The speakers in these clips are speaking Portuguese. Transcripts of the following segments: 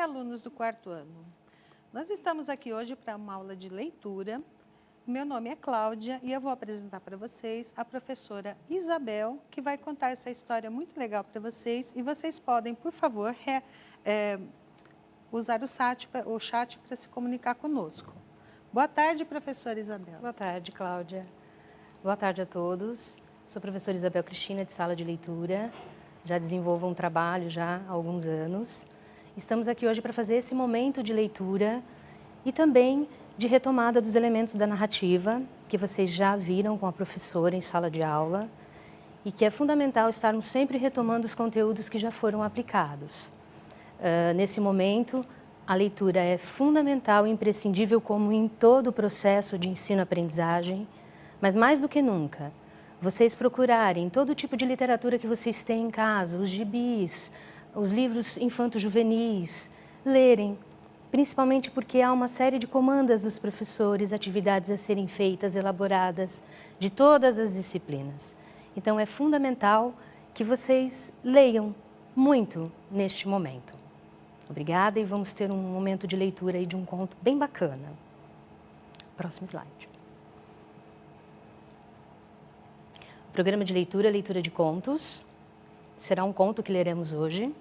alunos do quarto ano. Nós estamos aqui hoje para uma aula de leitura. Meu nome é Cláudia e eu vou apresentar para vocês a professora Isabel, que vai contar essa história muito legal para vocês. E vocês podem, por favor, usar o chat para se comunicar conosco. Boa tarde, professora Isabel. Boa tarde, Cláudia. Boa tarde a todos. Sou a professora Isabel Cristina, de Sala de Leitura. Já desenvolvo um trabalho já há alguns anos. Estamos aqui hoje para fazer esse momento de leitura e também de retomada dos elementos da narrativa, que vocês já viram com a professora em sala de aula, e que é fundamental estarmos sempre retomando os conteúdos que já foram aplicados. Nesse momento, a leitura é fundamental e imprescindível, como em todo o processo de ensino-aprendizagem, mas mais do que nunca, vocês procurarem todo tipo de literatura que vocês têm em casa, os gibis, os livros infanto-juvenis, lerem, principalmente porque há uma série de comandas dos professores, atividades a serem feitas, elaboradas, de todas as disciplinas. Então, é fundamental que vocês leiam muito neste momento. Obrigada e vamos ter um momento de leitura aí de um conto bem bacana. Próximo slide. Programa de leitura, leitura de contos. Será um conto que leremos hoje.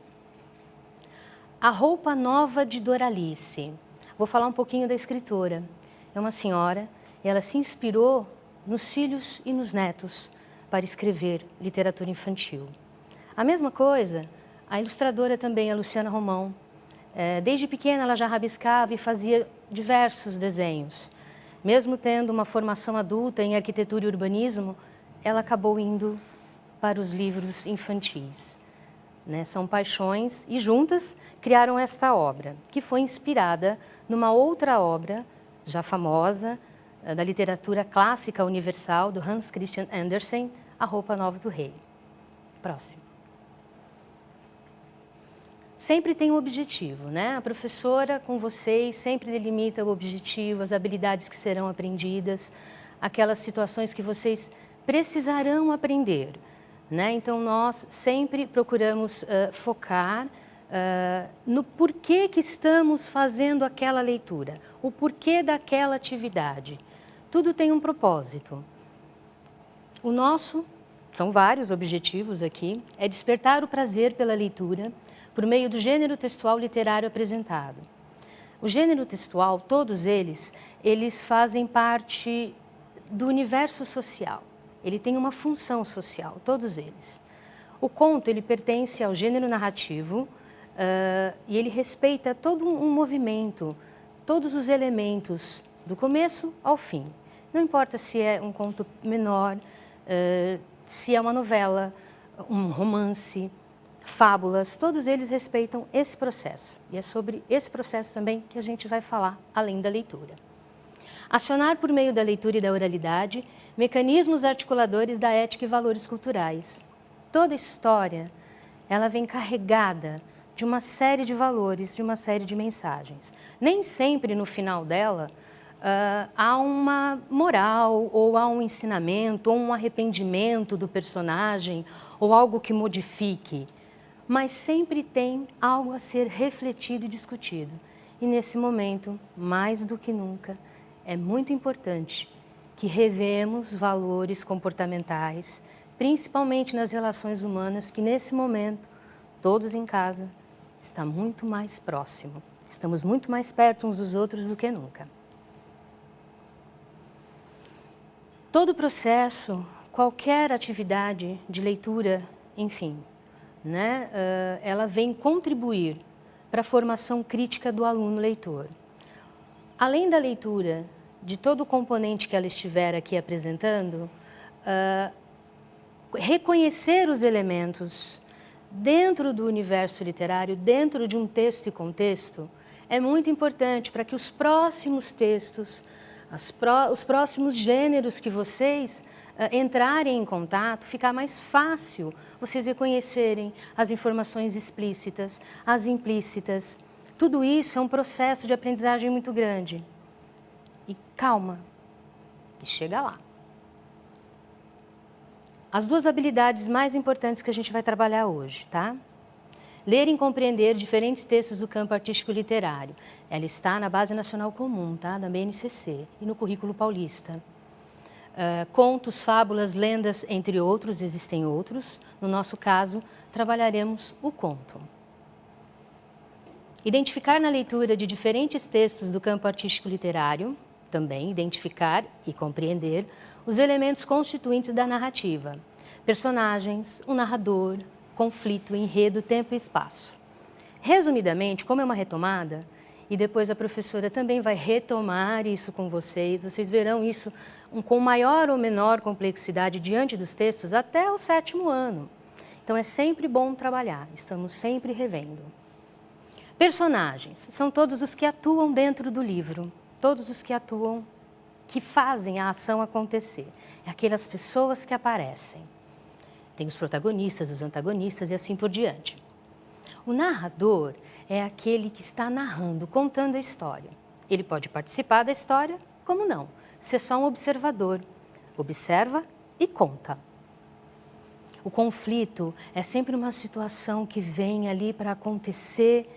A Roupa Nova de Doralice. Vou falar um pouquinho da escritora. É uma senhora e ela se inspirou nos filhos e nos netos para escrever literatura infantil. A mesma coisa, a ilustradora também, a Luciana Romão. Desde pequena ela já rabiscava e fazia diversos desenhos. Mesmo tendo uma formação adulta em arquitetura e urbanismo, ela acabou indo para os livros infantis. São paixões e juntas criaram esta obra, que foi inspirada numa outra obra, já famosa, da literatura clássica universal, do Hans Christian Andersen, A Roupa Nova do Rei. Próximo. Sempre tem um objetivo, A professora com vocês sempre delimita o objetivo, as habilidades que serão aprendidas, aquelas situações que vocês precisarão aprender, Então, nós sempre procuramos focar no porquê que estamos fazendo aquela leitura, o porquê daquela atividade. Tudo tem um propósito. O nosso, são vários objetivos aqui, é despertar o prazer pela leitura por meio do gênero textual literário apresentado. O gênero textual, todos eles fazem parte do universo social. Ele tem uma função social, todos eles. O conto, ele pertence ao gênero narrativo e ele respeita todo um movimento, todos os elementos, do começo ao fim. Não importa se é um conto menor, se é uma novela, um romance, fábulas, todos eles respeitam esse processo. E é sobre esse processo também que a gente vai falar, além da leitura. Acionar por meio da leitura e da oralidade mecanismos articuladores da ética e valores culturais. Toda história, ela vem carregada de uma série de valores, de uma série de mensagens. Nem sempre no final dela há uma moral, ou há um ensinamento, ou um arrependimento do personagem, ou algo que modifique. Mas sempre tem algo a ser refletido e discutido. E nesse momento, mais do que nunca, é muito importante que revemos valores comportamentais, principalmente nas relações humanas, que nesse momento, todos em casa, está muito mais próximo. Estamos muito mais perto uns dos outros do que nunca. Todo processo, qualquer atividade de leitura, enfim, ela vem contribuir para a formação crítica do aluno leitor. Além da leitura de todo o componente que ela estiver aqui apresentando, reconhecer os elementos dentro do universo literário, dentro de um texto e contexto, é muito importante para que os próximos textos, os próximos gêneros que vocês entrarem em contato, ficar mais fácil vocês reconhecerem as informações explícitas, as implícitas. Tudo isso é um processo de aprendizagem muito grande. E calma, que chega lá. As duas habilidades mais importantes que a gente vai trabalhar hoje, tá? ler e compreender diferentes textos do campo artístico literário. Ela está na Base Nacional Comum, tá? Da BNCC, e no Currículo Paulista. Contos, fábulas, lendas, entre outros, existem outros. No nosso caso, trabalharemos o conto. Identificar na leitura de diferentes textos do campo artístico literário, também identificar e compreender os elementos constituintes da narrativa. Personagens, o narrador, conflito, enredo, tempo e espaço. Resumidamente, como é uma retomada, e depois a professora também vai retomar isso com vocês, vocês verão isso com maior ou menor complexidade diante dos textos até o 7º ano. Então é sempre bom trabalhar, estamos sempre revendo. Personagens são todos os que atuam dentro do livro, todos os que atuam, que fazem a ação acontecer. É aquelas pessoas que aparecem. Tem os protagonistas, os antagonistas e assim por diante. O narrador é aquele que está narrando, contando a história. Ele pode participar da história, como não, ser só um observador. Observa e conta. O conflito é sempre uma situação que vem ali para acontecer,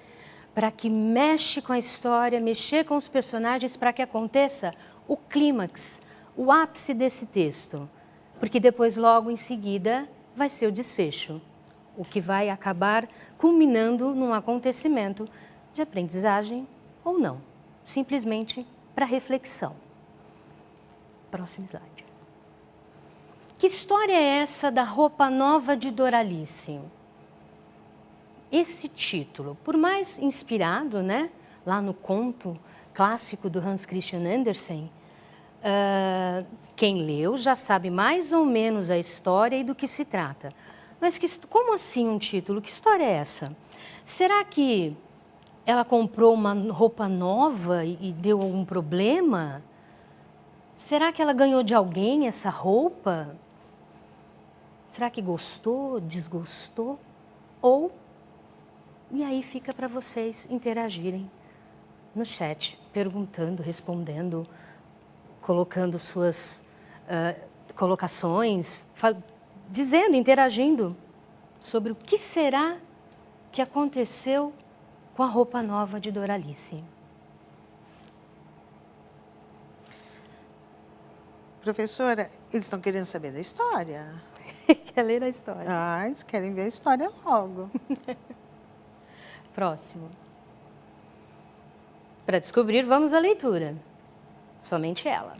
para que mexe com a história, mexer com os personagens, para que aconteça o clímax, o ápice desse texto. Porque depois, logo em seguida, vai ser o desfecho, o que vai acabar culminando num acontecimento de aprendizagem ou não, simplesmente para reflexão. Próximo slide. Que história é essa da roupa nova de Doralice? Esse título, por mais inspirado, né, lá no conto clássico do Hans Christian Andersen, quem leu já sabe mais ou menos a história e do que se trata. Mas como assim um título? Que história é essa? Será que ela comprou uma roupa nova e deu algum problema? Será que ela ganhou de alguém essa roupa? Será que gostou, desgostou? E aí fica para vocês interagirem no chat, perguntando, respondendo, colocando suas colocações, dizendo, interagindo sobre o que será que aconteceu com a roupa nova de Doralice. Professora, eles estão querendo saber da história. Quer ler a história? Ah, eles querem ver a história logo. Próximo. Para descobrir, vamos à leitura. Somente ela.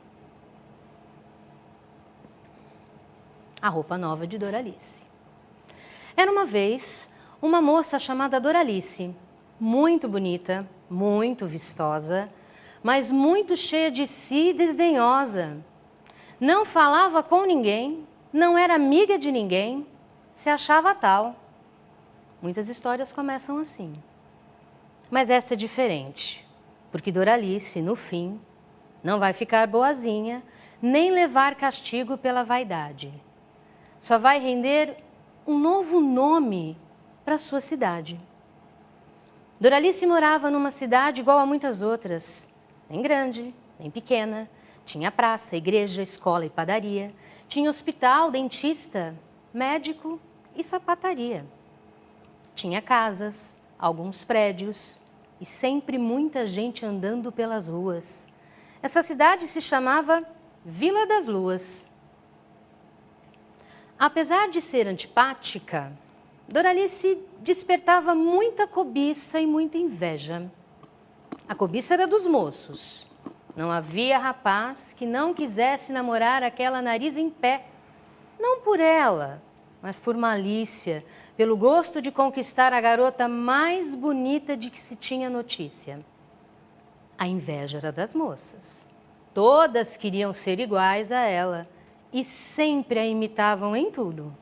A roupa nova de Doralice. Era uma vez uma moça chamada Doralice, muito bonita, muito vistosa, mas muito cheia de si e desdenhosa. Não falava com ninguém, não era amiga de ninguém, se achava tal. Muitas histórias começam assim. Mas essa é diferente, porque Doralice, no fim, não vai ficar boazinha, nem levar castigo pela vaidade. Só vai render um novo nome para sua cidade. Doralice morava numa cidade igual a muitas outras, nem grande, nem pequena. Tinha praça, igreja, escola e padaria. Tinha hospital, dentista, médico e sapataria. Tinha casas, alguns prédios e sempre muita gente andando pelas ruas. Essa cidade se chamava Vila das Luas. Apesar de ser antipática, Doralice despertava muita cobiça e muita inveja. A cobiça era dos moços. Não havia rapaz que não quisesse namorar aquela nariz em pé. Não por ela, mas por malícia, pelo gosto de conquistar a garota mais bonita de que se tinha notícia. A inveja era das moças. Todas queriam ser iguais a ela e sempre a imitavam em tudo.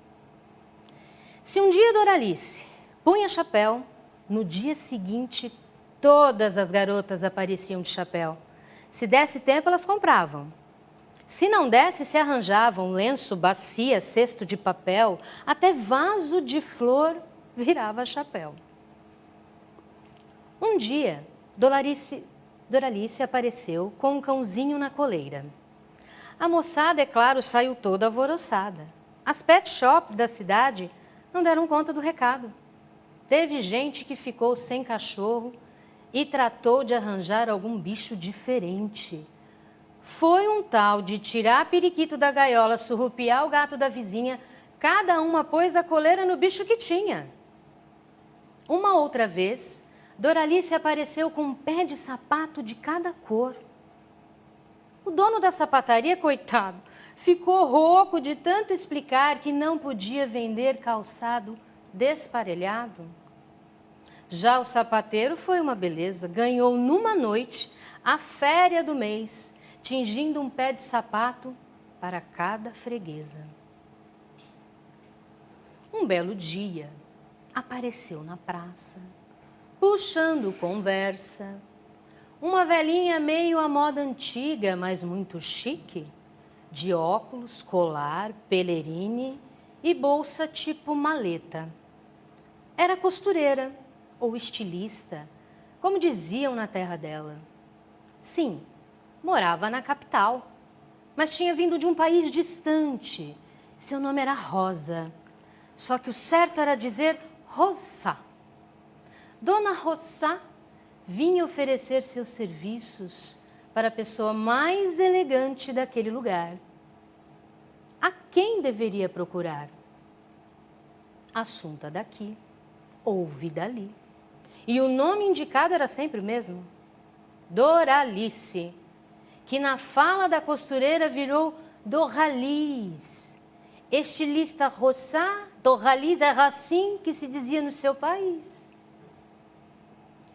Se um dia Doralice punha chapéu, no dia seguinte todas as garotas apareciam de chapéu. Se desse tempo, elas compravam. Se não desse, se arranjavam lenço, bacia, cesto de papel, até vaso de flor virava chapéu. Um dia, Doralice apareceu com um cãozinho na coleira. A moçada, é claro, saiu toda alvoroçada. As pet shops da cidade não deram conta do recado. Teve gente que ficou sem cachorro e tratou de arranjar algum bicho diferente. Foi um tal de tirar periquito da gaiola, surrupiar o gato da vizinha, cada uma pôs a coleira no bicho que tinha. Uma outra vez, Doralice apareceu com um pé de sapato de cada cor. O dono da sapataria, coitado, ficou rouco de tanto explicar que não podia vender calçado desparelhado. Já o sapateiro foi uma beleza, ganhou numa noite a féria do mês, tingindo um pé de sapato para cada freguesa. Um belo dia, apareceu na praça, puxando conversa, uma velhinha meio à moda antiga, mas muito chique, de óculos, colar, pelerine e bolsa tipo maleta. Era costureira ou estilista, como diziam na terra dela. Sim, morava na capital, mas tinha vindo de um país distante. Seu nome era Rosa, só que o certo era dizer Rosa. Dona Rosa vinha oferecer seus serviços para a pessoa mais elegante daquele lugar. A quem deveria procurar? Assunta daqui, ouve dali. E o nome indicado era sempre o mesmo: Doralice, que na fala da costureira virou Doralice. Estilista Rosa, Doralice era assim que se dizia no seu país.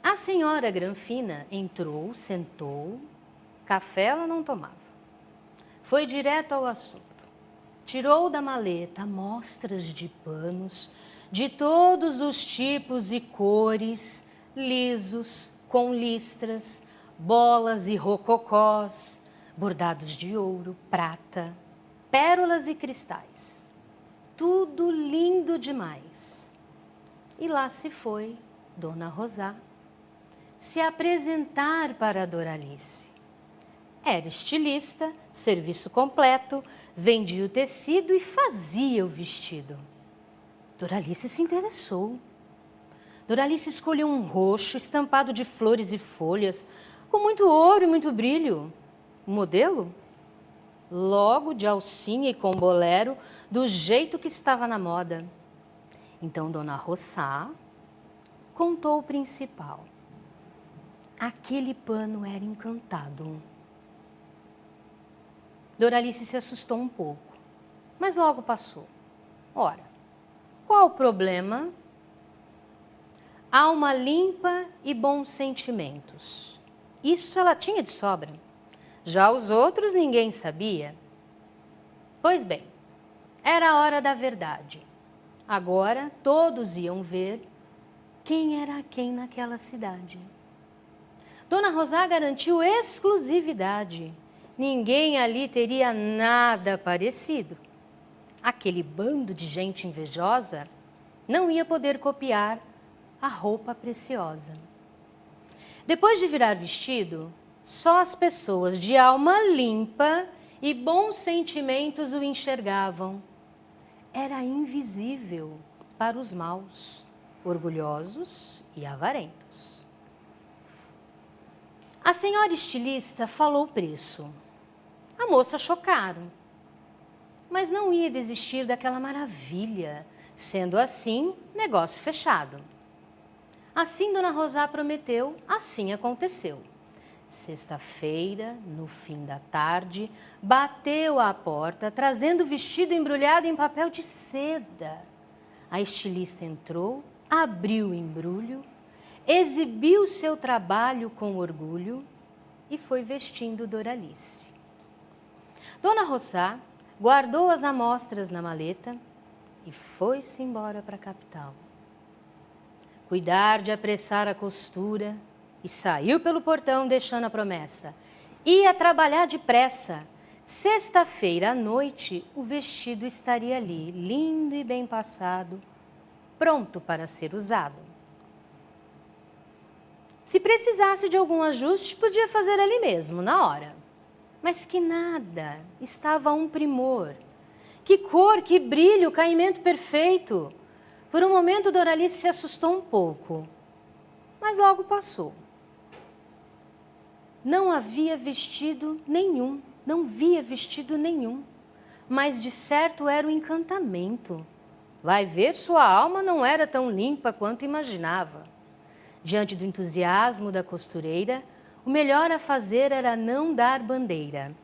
A senhora Granfina entrou, sentou, café ela não tomava. Foi direto ao assunto. Tirou da maleta amostras de panos de todos os tipos e cores, lisos, com listras, bolas e rococós, bordados de ouro, prata, pérolas e cristais. Tudo lindo demais. E lá se foi Dona Rosa se apresentar para a Doralice. Era estilista, serviço completo, vendia o tecido e fazia o vestido. Doralice se interessou. Doralice escolheu um roxo estampado de flores e folhas, com muito ouro e muito brilho. O modelo? Logo de alcinha e com bolero, do jeito que estava na moda. Então Dona Rosa contou o principal. Aquele pano era encantado. Doralice se assustou um pouco, mas logo passou. Ora, qual o problema? Alma limpa e bons sentimentos. Isso ela tinha de sobra. Já os outros ninguém sabia. Pois bem, era a hora da verdade. Agora todos iam ver quem era quem naquela cidade. Dona Rosa garantiu exclusividade. Ninguém ali teria nada parecido. Aquele bando de gente invejosa não ia poder copiar a roupa preciosa. Depois de virar vestido, só as pessoas de alma limpa e bons sentimentos o enxergavam. Era invisível para os maus, orgulhosos e avarentos. A senhora estilista falou o preço. A moça chocaram, mas não ia desistir daquela maravilha. Sendo assim, negócio fechado. Assim Dona Rosa prometeu, assim aconteceu. Sexta-feira, no fim da tarde, bateu à porta, trazendo o vestido embrulhado em papel de seda. A estilista entrou, abriu o embrulho, exibiu seu trabalho com orgulho e foi vestindo Doralice. Dona Rosa guardou as amostras na maleta e foi-se embora para a capital. Cuidar de apressar a costura e saiu pelo portão deixando a promessa. Ia trabalhar depressa. Sexta-feira à noite o vestido estaria ali, lindo e bem passado, pronto para ser usado. Se precisasse de algum ajuste, podia fazer ali mesmo, na hora. Mas que nada, estava um primor. Que cor, que brilho, caimento perfeito. Por um momento, Doralice se assustou um pouco, mas logo passou. Não havia vestido nenhum, não via vestido nenhum, mas de certo era um encantamento. Vai ver, sua alma não era tão limpa quanto imaginava. Diante do entusiasmo da costureira, o melhor a fazer era não dar bandeira.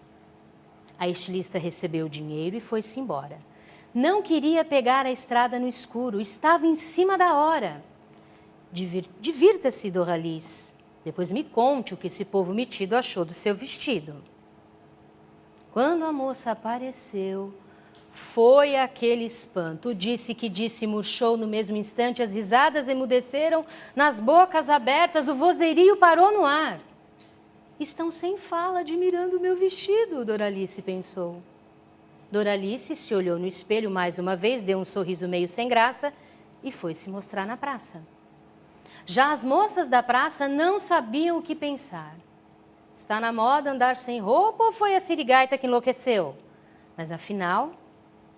A estilista recebeu o dinheiro e foi-se embora. Não queria pegar a estrada no escuro, estava em cima da hora. Divirta-se, Doralice. Depois me conte o que esse povo metido achou do seu vestido. Quando a moça apareceu, foi aquele espanto. Disse que disse, murchou no mesmo instante, as risadas emudeceram nas bocas abertas, o vozerio parou no ar. Estão sem fala, admirando o meu vestido, Doralice pensou. Doralice se olhou no espelho mais uma vez, deu um sorriso meio sem graça e foi se mostrar na praça. Já as moças da praça não sabiam o que pensar. Está na moda andar sem roupa ou foi a sirigaita que enlouqueceu? Mas afinal,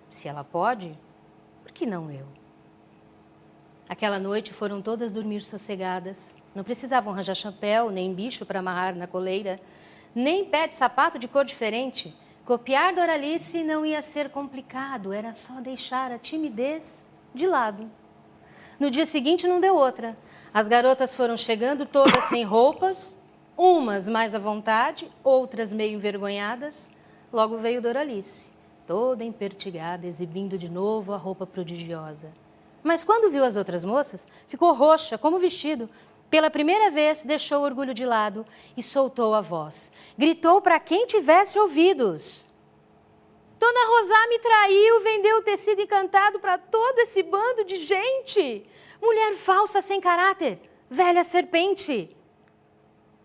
se ela pode, por que não eu? Aquela noite foram todas dormir sossegadas. Não precisavam arranjar chapéu, nem bicho para amarrar na coleira, nem pé de sapato de cor diferente. Copiar Doralice não ia ser complicado, era só deixar a timidez de lado. No dia seguinte não deu outra. As garotas foram chegando todas sem roupas, umas mais à vontade, outras meio envergonhadas. Logo veio Doralice, toda empertigada, exibindo de novo a roupa prodigiosa. Mas quando viu as outras moças, ficou roxa como vestido. Pela primeira vez, deixou o orgulho de lado e soltou a voz. Gritou para quem tivesse ouvidos. Dona Rosá me traiu, vendeu o tecido encantado para todo esse bando de gente. Mulher falsa sem caráter, velha serpente.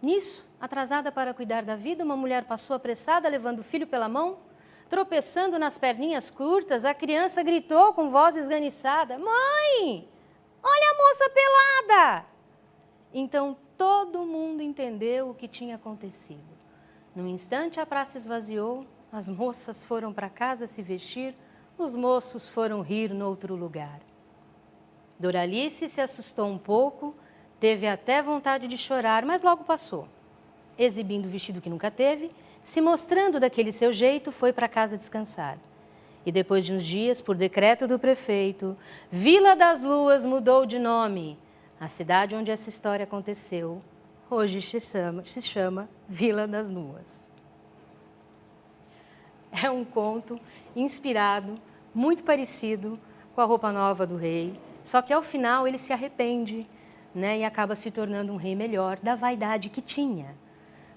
Nisso, atrasada para cuidar da vida, uma mulher passou apressada, levando o filho pela mão. Tropeçando nas perninhas curtas, a criança gritou com voz esganiçada. Mãe, olha a moça pelada! Então todo mundo entendeu o que tinha acontecido. Num instante a praça esvaziou, as moças foram para casa se vestir, os moços foram rir noutro lugar. Doralice se assustou um pouco, teve até vontade de chorar, mas logo passou. Exibindo o vestido que nunca teve, se mostrando daquele seu jeito, foi para casa descansar. E depois de uns dias, por decreto do prefeito, Vila das Luas mudou de nome. A cidade onde essa história aconteceu, hoje se chama Vila das Luas. É um conto inspirado, muito parecido com a roupa nova do rei, só que ao final ele se arrepende, né, e acaba se tornando um rei melhor da vaidade que tinha.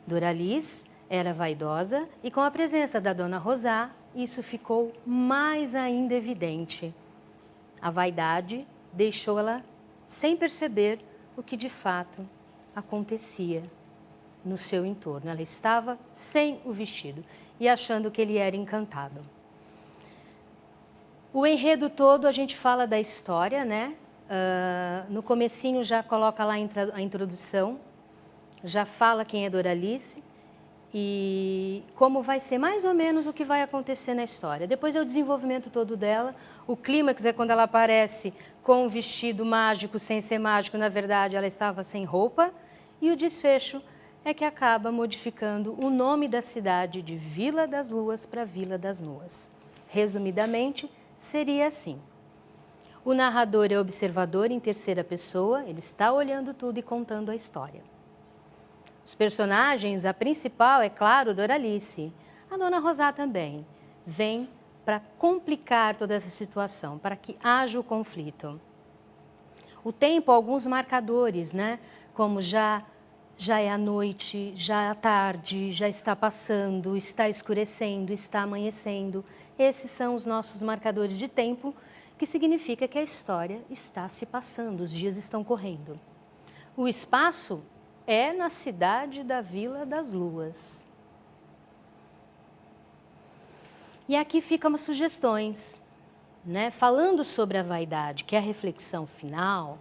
Doralice era vaidosa e com a presença da Dona Rosá, isso ficou mais ainda evidente. A vaidade deixou ela sem perceber o que de fato acontecia no seu entorno. Ela estava sem o vestido e achando que ele era encantado. O enredo todo a gente fala da história, né? No comecinho já coloca lá a introdução, já fala quem é Doralice e como vai ser mais ou menos o que vai acontecer na história. Depois é o desenvolvimento todo dela, o clímax é quando ela aparece com um vestido mágico, sem ser mágico, na verdade ela estava sem roupa, e o desfecho é que acaba modificando o nome da cidade de Vila das Luas para Vila das Nuas. Resumidamente, seria assim. O narrador é observador em terceira pessoa, ele está olhando tudo e contando a história. Os personagens, a principal é, claro, Doralice. A Dona Rosá também vem para complicar toda essa situação, para que haja o conflito. O tempo, alguns marcadores, né? Como já é a noite, já é a tarde, já está passando, está escurecendo, está amanhecendo. Esses são os nossos marcadores de tempo, que significa que a história está se passando, os dias estão correndo. O espaço é na cidade da Vila das Luas. E aqui ficam umas sugestões, né? Falando sobre a vaidade, que é a reflexão final,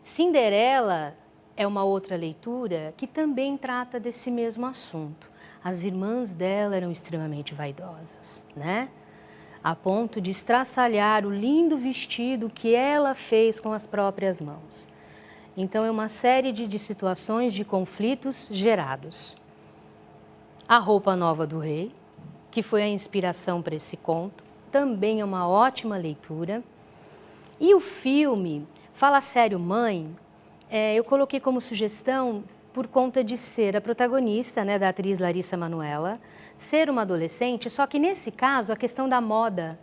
Cinderela é uma outra leitura que também trata desse mesmo assunto. As irmãs dela eram extremamente vaidosas, né? a ponto de estraçalhar o lindo vestido que ela fez com as próprias mãos. Então, é uma série de situações, de conflitos gerados. A Roupa Nova do Rei, que foi a inspiração para esse conto, também é uma ótima leitura. E o filme Fala Sério, Mãe, eu coloquei como sugestão por conta de ser a protagonista, né, da atriz Larissa Manoela, ser uma adolescente, só que nesse caso a questão da moda,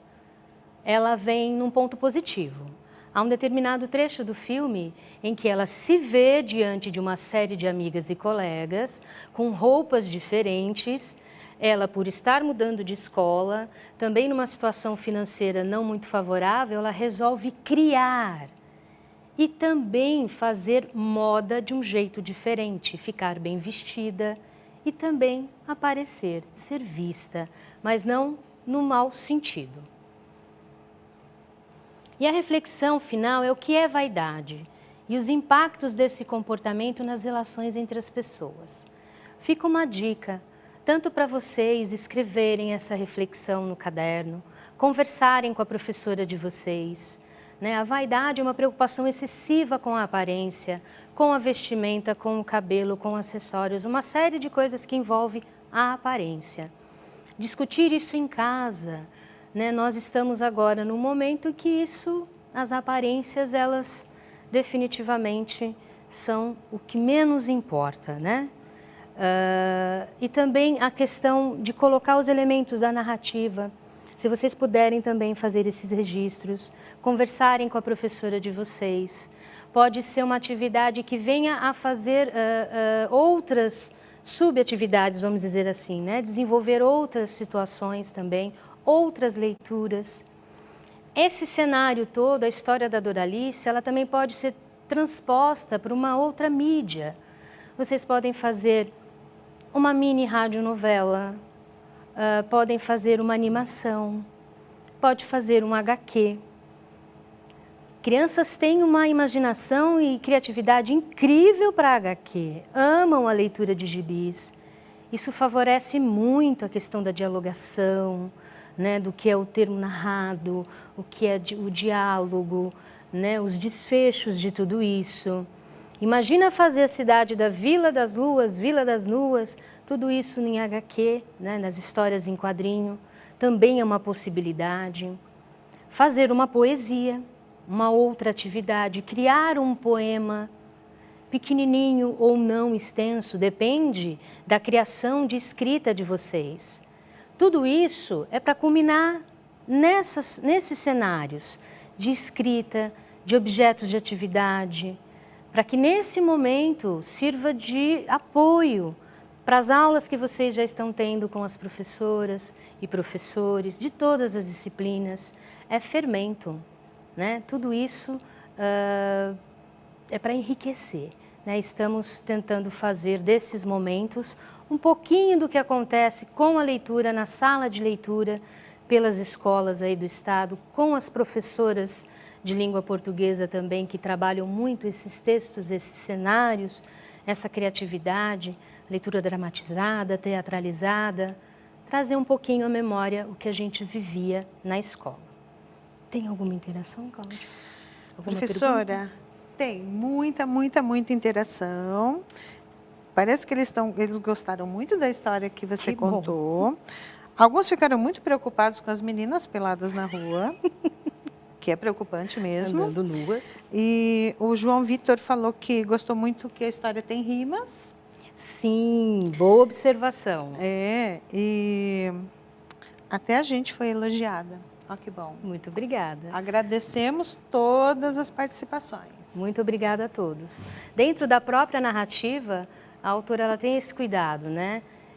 ela vem num ponto positivo. Há um determinado trecho do filme em que ela se vê diante de uma série de amigas e colegas com roupas diferentes, ela por estar mudando de escola, também numa situação financeira não muito favorável, ela resolve criar e também fazer moda de um jeito diferente, ficar bem vestida e também aparecer, ser vista, mas não no mau sentido. E a reflexão final é o que é vaidade e os impactos desse comportamento nas relações entre as pessoas. Fica uma dica, tanto para vocês escreverem essa reflexão no caderno, conversarem com a professora de vocês. A vaidade é uma preocupação excessiva com a aparência, com a vestimenta, com o cabelo, com acessórios, uma série de coisas que envolve a aparência. Discutir isso em casa, nós estamos agora num momento que isso, as aparências, elas definitivamente são o que menos importa, e também a questão de colocar os elementos da narrativa. Se vocês puderem também fazer esses registros, conversarem com a professora de vocês. Pode ser uma atividade que venha a fazer outras subatividades, vamos dizer assim, desenvolver outras situações também, outras leituras. Esse cenário todo, a história da Doralice, ela também pode ser transposta para uma outra mídia. Vocês podem fazer uma mini radionovela, podem fazer uma animação, pode fazer um HQ. Crianças têm uma imaginação e criatividade incrível para HQ, amam a leitura de gibis. Isso favorece muito a questão da dialogação, do que é o termo narrado, o que é o diálogo, os desfechos de tudo isso. Imagina fazer a cidade da Vila das Nuas, tudo isso em HQ, nas histórias em quadrinho, também é uma possibilidade. Fazer uma poesia, uma outra atividade, criar um poema, pequenininho ou não extenso, depende da criação de escrita de vocês. Tudo isso é para culminar nesses cenários de escrita, de objetos de atividade, para que nesse momento sirva de apoio para as aulas que vocês já estão tendo com as professoras e professores de todas as disciplinas. É fermento, Tudo isso é para enriquecer. Estamos tentando fazer desses momentos um pouquinho do que acontece com a leitura na sala de leitura pelas escolas aí do estado, com as professoras de língua portuguesa também, que trabalham muito esses textos, esses cenários, essa criatividade, leitura dramatizada, teatralizada, trazer um pouquinho à memória o que a gente vivia na escola. Tem alguma interação, Cláudia? Professora, pergunta? Tem muita interação. Parece que eles gostaram muito da história que você contou. Alguns ficaram muito preocupados com as meninas peladas na rua. Que é preocupante mesmo. Andando nuas. E o João Vitor falou que gostou muito que a história tem rimas. Sim, boa observação. E até a gente foi elogiada. Olha que bom. Muito obrigada. Agradecemos todas as participações. Muito obrigada a todos. Dentro da própria narrativa, a autora ela tem esse cuidado,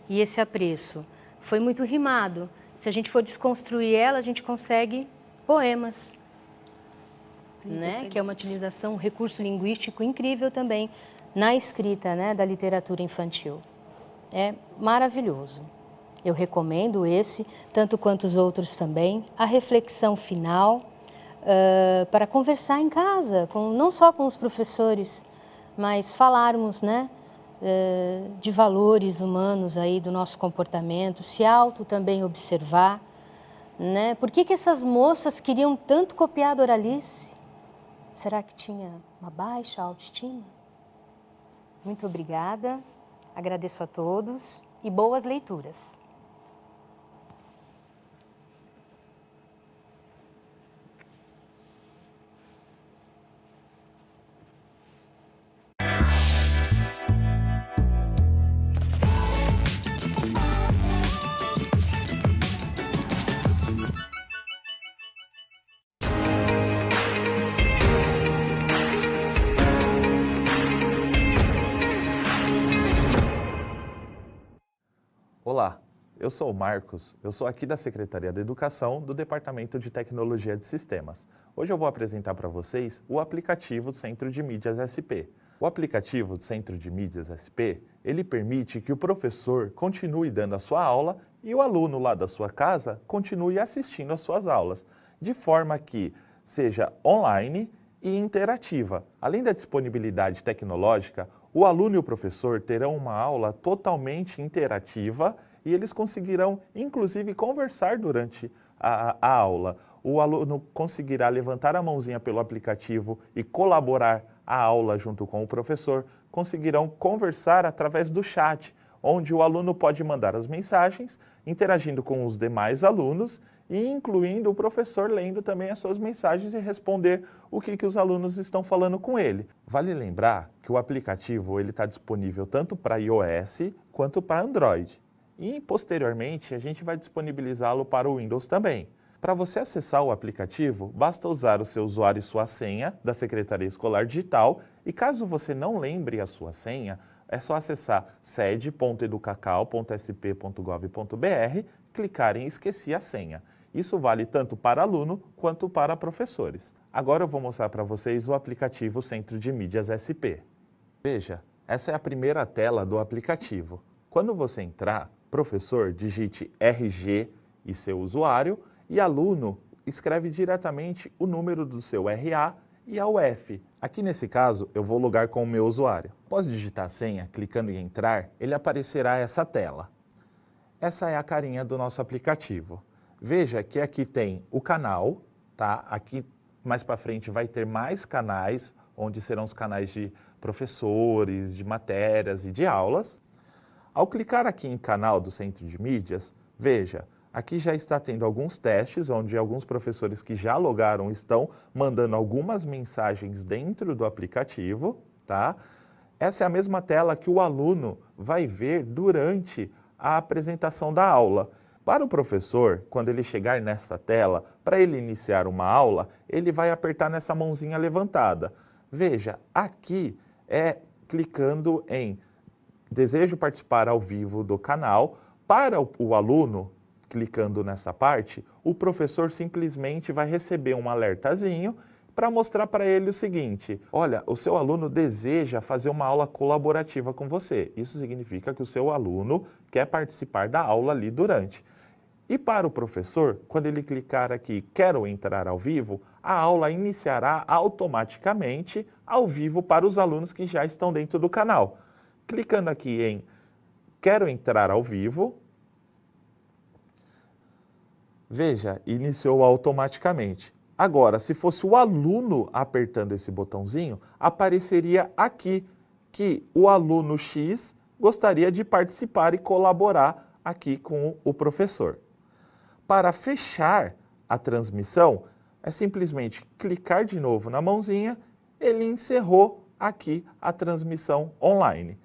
e esse apreço. Foi muito rimado. Se a gente for desconstruir ela, a gente consegue poemas. Que é uma utilização, um recurso linguístico incrível também na escrita da literatura infantil. É maravilhoso. Eu recomendo esse, tanto quanto os outros também. A reflexão final, para conversar em casa, não só com os professores, mas falarmos de valores humanos aí do nosso comportamento, se também observar, né? Por que essas moças queriam tanto copiar a Doralice? Será que tinha uma baixa autoestima? Muito obrigada, agradeço a todos e boas leituras. Olá, eu sou o Marcos, eu sou aqui da Secretaria da Educação do Departamento de Tecnologia de Sistemas. Hoje eu vou apresentar para vocês o aplicativo do Centro de Mídias SP. O aplicativo do Centro de Mídias SP, ele permite que o professor continue dando a sua aula e o aluno lá da sua casa continue assistindo às suas aulas, de forma que seja online e interativa. Além da disponibilidade tecnológica, o aluno e o professor terão uma aula totalmente interativa e eles conseguirão, inclusive, conversar durante a aula. O aluno conseguirá levantar a mãozinha pelo aplicativo e colaborar a aula junto com o professor. Conseguirão conversar através do chat, onde o aluno pode mandar as mensagens, interagindo com os demais alunos e incluindo o professor lendo também as suas mensagens e responder o que os alunos estão falando com ele. Vale lembrar que o aplicativo está disponível tanto para iOS quanto para Android. E posteriormente a gente vai disponibilizá-lo para o Windows também. Para você acessar o aplicativo, basta usar o seu usuário e sua senha da Secretaria Escolar Digital e caso você não lembre a sua senha, é só acessar sede.educacal.sp.gov.br, clicar em Esqueci a senha. Isso vale tanto para aluno quanto para professores. Agora eu vou mostrar para vocês o aplicativo Centro de Mídias SP. Veja, essa é a primeira tela do aplicativo. Quando você entrar, professor, digite RG e seu usuário e aluno escreve diretamente o número do seu RA e a UF. Aqui nesse caso, eu vou logar com o meu usuário. Após digitar a senha, clicando em entrar, ele aparecerá essa tela. Essa é a carinha do nosso aplicativo. Veja que aqui tem o canal, tá? Aqui mais para frente vai ter mais canais, onde serão os canais de professores, de matérias e de aulas. Ao clicar aqui em canal do Centro de Mídias, veja, aqui já está tendo alguns testes, onde alguns professores que já logaram estão mandando algumas mensagens dentro do aplicativo, tá? Essa é a mesma tela que o aluno vai ver durante a apresentação da aula. Para o professor, quando ele chegar nessa tela, para ele iniciar uma aula, ele vai apertar nessa mãozinha levantada. Veja, aqui é clicando em Desejo participar ao vivo do canal. Para o aluno, clicando nessa parte, o professor simplesmente vai receber um alertazinho para mostrar para ele o seguinte: olha, o seu aluno deseja fazer uma aula colaborativa com você. Isso significa que o seu aluno quer participar da aula ali durante. E para o professor, quando ele clicar aqui, quero entrar ao vivo, a aula iniciará automaticamente ao vivo para os alunos que já estão dentro do canal. Clicando aqui em quero entrar ao vivo, veja, iniciou automaticamente. Agora, se fosse o aluno apertando esse botãozinho, apareceria aqui que o aluno X gostaria de participar e colaborar aqui com o professor. Para fechar a transmissão, é simplesmente clicar de novo na mãozinha, ele encerrou aqui a transmissão online.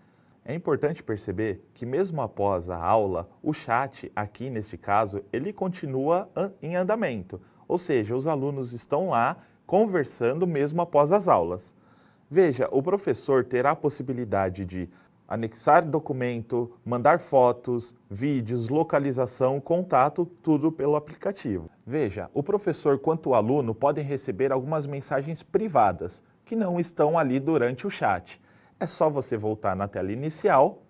É importante perceber que mesmo após a aula, o chat, aqui neste caso, ele continua em andamento. Ou seja, os alunos estão lá conversando mesmo após as aulas. Veja, o professor terá a possibilidade de anexar documento, mandar fotos, vídeos, localização, contato, tudo pelo aplicativo. Veja, o professor quanto o aluno podem receber algumas mensagens privadas, que não estão ali durante o chat. É só você voltar na tela inicial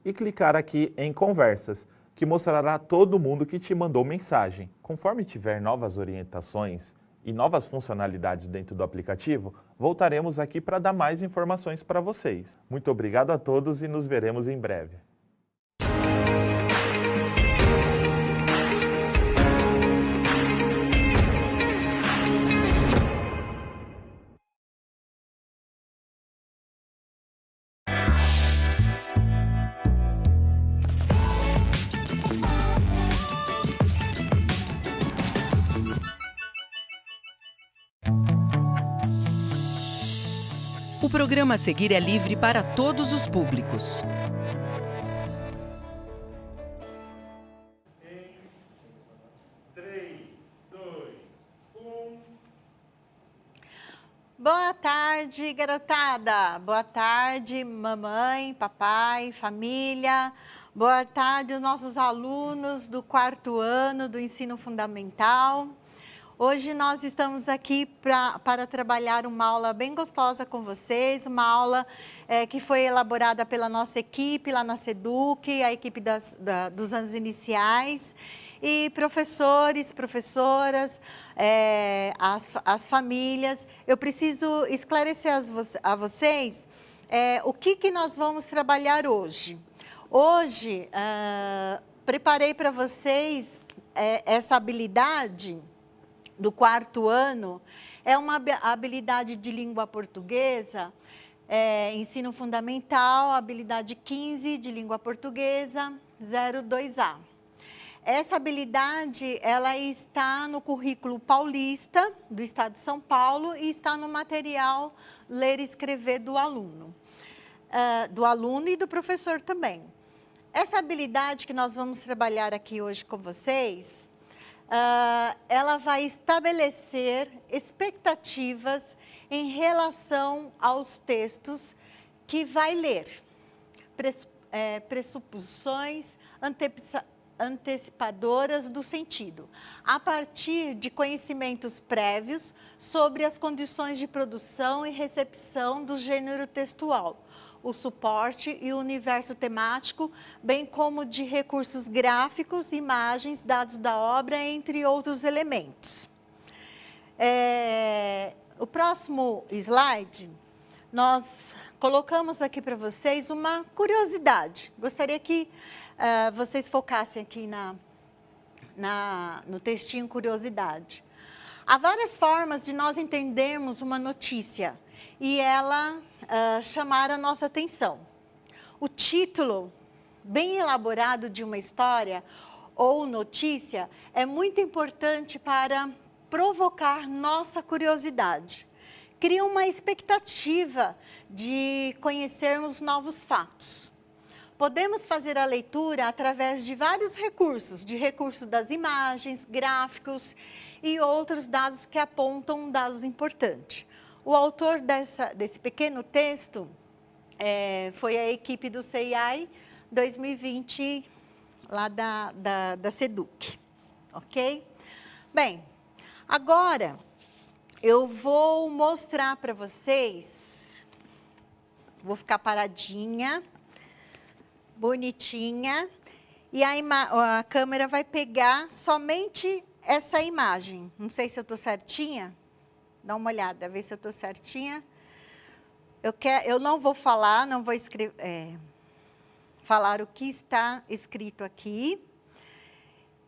e clicar aqui em Conversas, que mostrará todo mundo que te mandou mensagem. Conforme tiver novas orientações e novas funcionalidades dentro do aplicativo, voltaremos aqui para dar mais informações para vocês. Muito obrigado a todos e nos veremos em breve. O programa a seguir é livre para todos os públicos. Boa tarde, garotada. Boa tarde, mamãe, papai, família. Boa tarde, os nossos alunos do 4º ano do ensino fundamental. Hoje nós estamos aqui para trabalhar uma aula bem gostosa com vocês, uma aula que foi elaborada pela nossa equipe lá na SEDUC, a equipe dos anos iniciais. E professores, professoras, as famílias, eu preciso esclarecer a vocês o que nós vamos trabalhar hoje. Hoje, preparei para vocês essa habilidade do 4º ano, é uma habilidade de língua portuguesa, ensino fundamental, habilidade 15 de língua portuguesa, 02A. Essa habilidade, ela está no currículo paulista do Estado de São Paulo e está no material Ler e Escrever do aluno e do professor também. Essa habilidade que nós vamos trabalhar aqui hoje com vocês, ela vai estabelecer expectativas em relação aos textos que vai ler, pressuposições, antecipadoras do sentido, a partir de conhecimentos prévios sobre as condições de produção e recepção do gênero textual, o suporte e o universo temático, bem como de recursos gráficos, imagens, dados da obra, entre outros elementos. O próximo slide, nós colocamos aqui para vocês uma curiosidade. Gostaria que vocês focassem aqui no textinho curiosidade. Há várias formas de nós entendermos uma notícia e ela chamar a nossa atenção. O título bem elaborado de uma história ou notícia é muito importante para provocar nossa curiosidade. Cria uma expectativa de conhecermos novos fatos. Podemos fazer a leitura através de vários recursos, das imagens, gráficos e outros dados que apontam dados importantes. O autor desse pequeno texto foi a equipe do CEIAI 2020, lá da SEDUC, ok? Bem, agora eu vou mostrar para vocês, vou ficar paradinha, bonitinha, e a câmera vai pegar somente essa imagem. Não sei se eu estou certinha. Dá uma olhada, vê se eu estou certinha. Eu não vou falar, não vou falar o que está escrito aqui.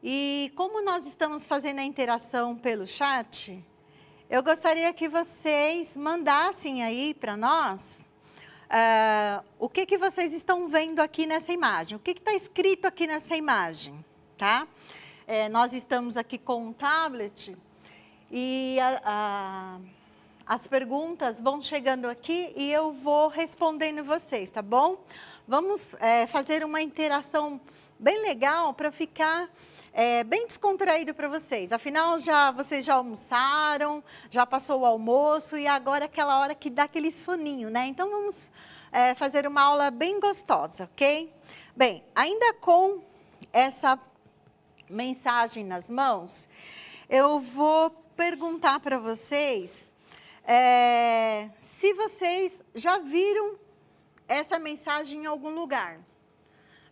E como nós estamos fazendo a interação pelo chat, eu gostaria que vocês mandassem aí para nós o que vocês estão vendo aqui nessa imagem. O que está escrito aqui nessa imagem, tá? Nós estamos aqui com um tablet. E as perguntas vão chegando aqui e eu vou respondendo vocês, tá bom? Vamos fazer uma interação bem legal para ficar bem descontraído para vocês. Afinal, vocês já almoçaram, já passou o almoço e agora é aquela hora que dá aquele soninho, né? Então, vamos fazer uma aula bem gostosa, ok? Bem, ainda com essa mensagem nas mãos, eu vou perguntar para vocês se vocês já viram essa mensagem em algum lugar.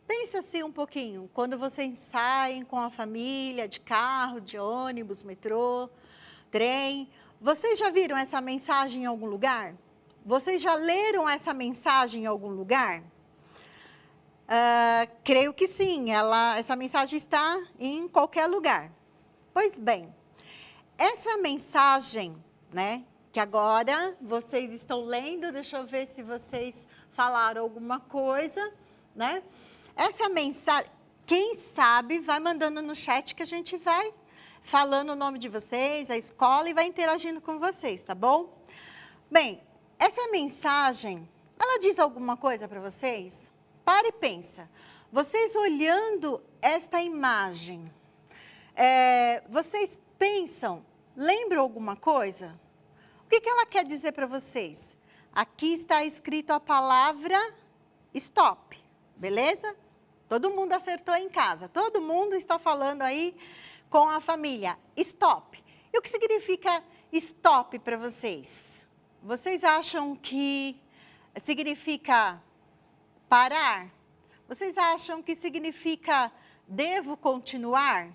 Pense assim um pouquinho, quando vocês saem com a família, de carro, de ônibus, metrô, trem, vocês já viram essa mensagem em algum lugar? Vocês já leram essa mensagem em algum lugar? Creio que sim, essa mensagem está em qualquer lugar. Pois bem, essa mensagem, né, que agora vocês estão lendo, deixa eu ver se vocês falaram alguma coisa, né? Essa mensagem, quem sabe, vai mandando no chat que a gente vai falando o nome de vocês, a escola, e vai interagindo com vocês, tá bom? Bem, essa mensagem, ela diz alguma coisa para vocês? Para e pensa. Vocês olhando esta imagem, vocês pensam, lembram alguma coisa? O que ela quer dizer para vocês? Aqui está escrito a palavra stop, beleza? Todo mundo acertou em casa, todo mundo está falando aí com a família, stop. E o que significa stop para vocês? Vocês acham que significa parar? Vocês acham que significa devo continuar?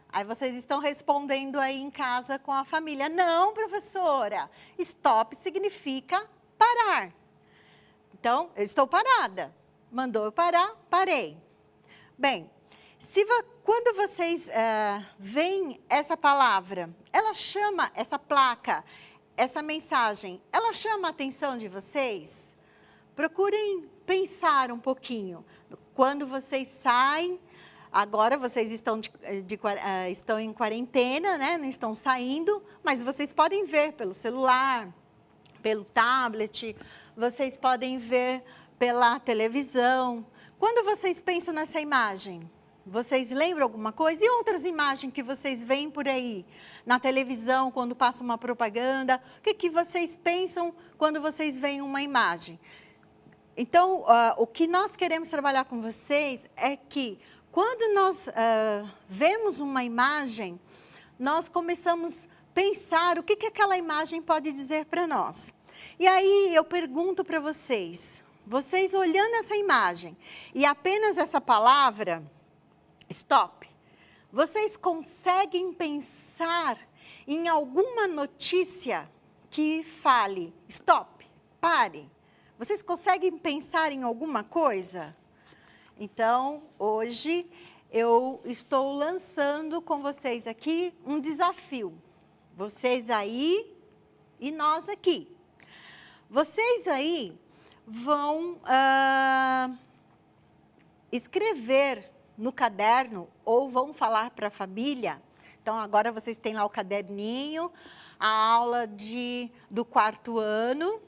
Aí vocês estão respondendo aí em casa com a família. Não, professora, stop significa parar. Então, eu estou parada. Mandou eu parar, parei. Bem, quando vocês veem essa palavra, ela chama, essa placa, essa mensagem, ela chama a atenção de vocês? Procurem pensar um pouquinho. Quando vocês saem, agora vocês estão em quarentena, né? Não estão saindo, mas vocês podem ver pelo celular, pelo tablet, vocês podem ver pela televisão. Quando vocês pensam nessa imagem, vocês lembram alguma coisa? E outras imagens que vocês veem por aí? Na televisão, quando passa uma propaganda, o que vocês pensam quando vocês veem uma imagem? Então, o que nós queremos trabalhar com vocês é que, quando nós vemos uma imagem, nós começamos a pensar o que aquela imagem pode dizer para nós. E aí, eu pergunto para vocês olhando essa imagem e apenas essa palavra, stop, vocês conseguem pensar em alguma notícia que fale, stop, pare? Vocês conseguem pensar em alguma coisa? Então, hoje, eu estou lançando com vocês aqui um desafio. Vocês aí e nós aqui. Vocês aí vão escrever no caderno ou vão falar para a família. Então, agora vocês têm lá o caderninho, a aula do 4º ano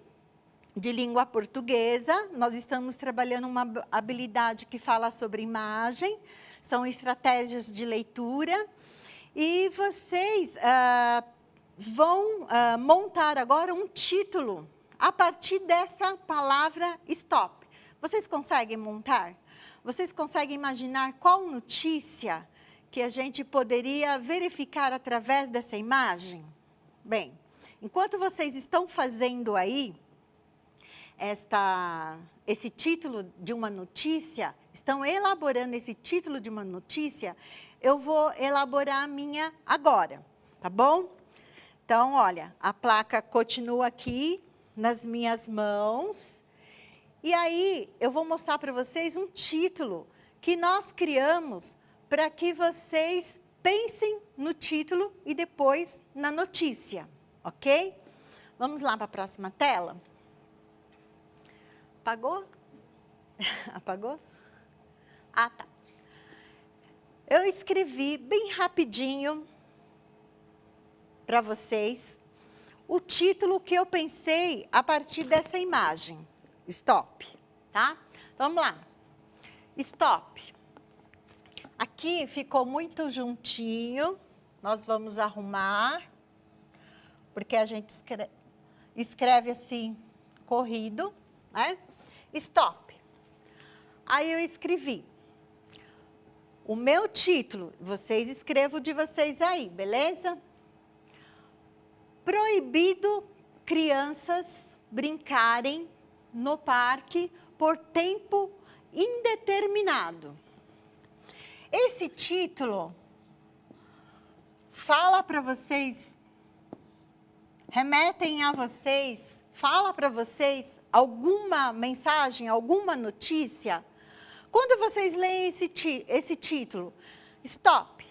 de língua portuguesa. Nós estamos trabalhando uma habilidade que fala sobre imagem, são estratégias de leitura. E vocês vão montar agora um título a partir dessa palavra stop. Vocês conseguem montar? Vocês conseguem imaginar qual notícia que a gente poderia verificar através dessa imagem? Bem, enquanto vocês estão fazendo aí esse título de uma notícia, estão elaborando esse título de uma notícia, eu vou elaborar a minha agora, tá bom? Então, olha, a placa continua aqui nas minhas mãos. E aí, eu vou mostrar para vocês um título que nós criamos para que vocês pensem no título e depois na notícia, ok? Vamos lá para a próxima tela. Apagou? Apagou? Ah, tá. Eu escrevi bem rapidinho para vocês o título que eu pensei a partir dessa imagem. Stop, tá? Vamos lá. Stop. Aqui ficou muito juntinho. Nós vamos arrumar, porque a gente escreve assim, corrido, né? Stop. Aí eu escrevi o meu título. Vocês escrevam de vocês aí, beleza? Proibido crianças brincarem no parque por tempo indeterminado. Esse título fala para vocês, remetem a vocês, fala para vocês alguma mensagem, alguma notícia. Quando vocês leem esse título, stop,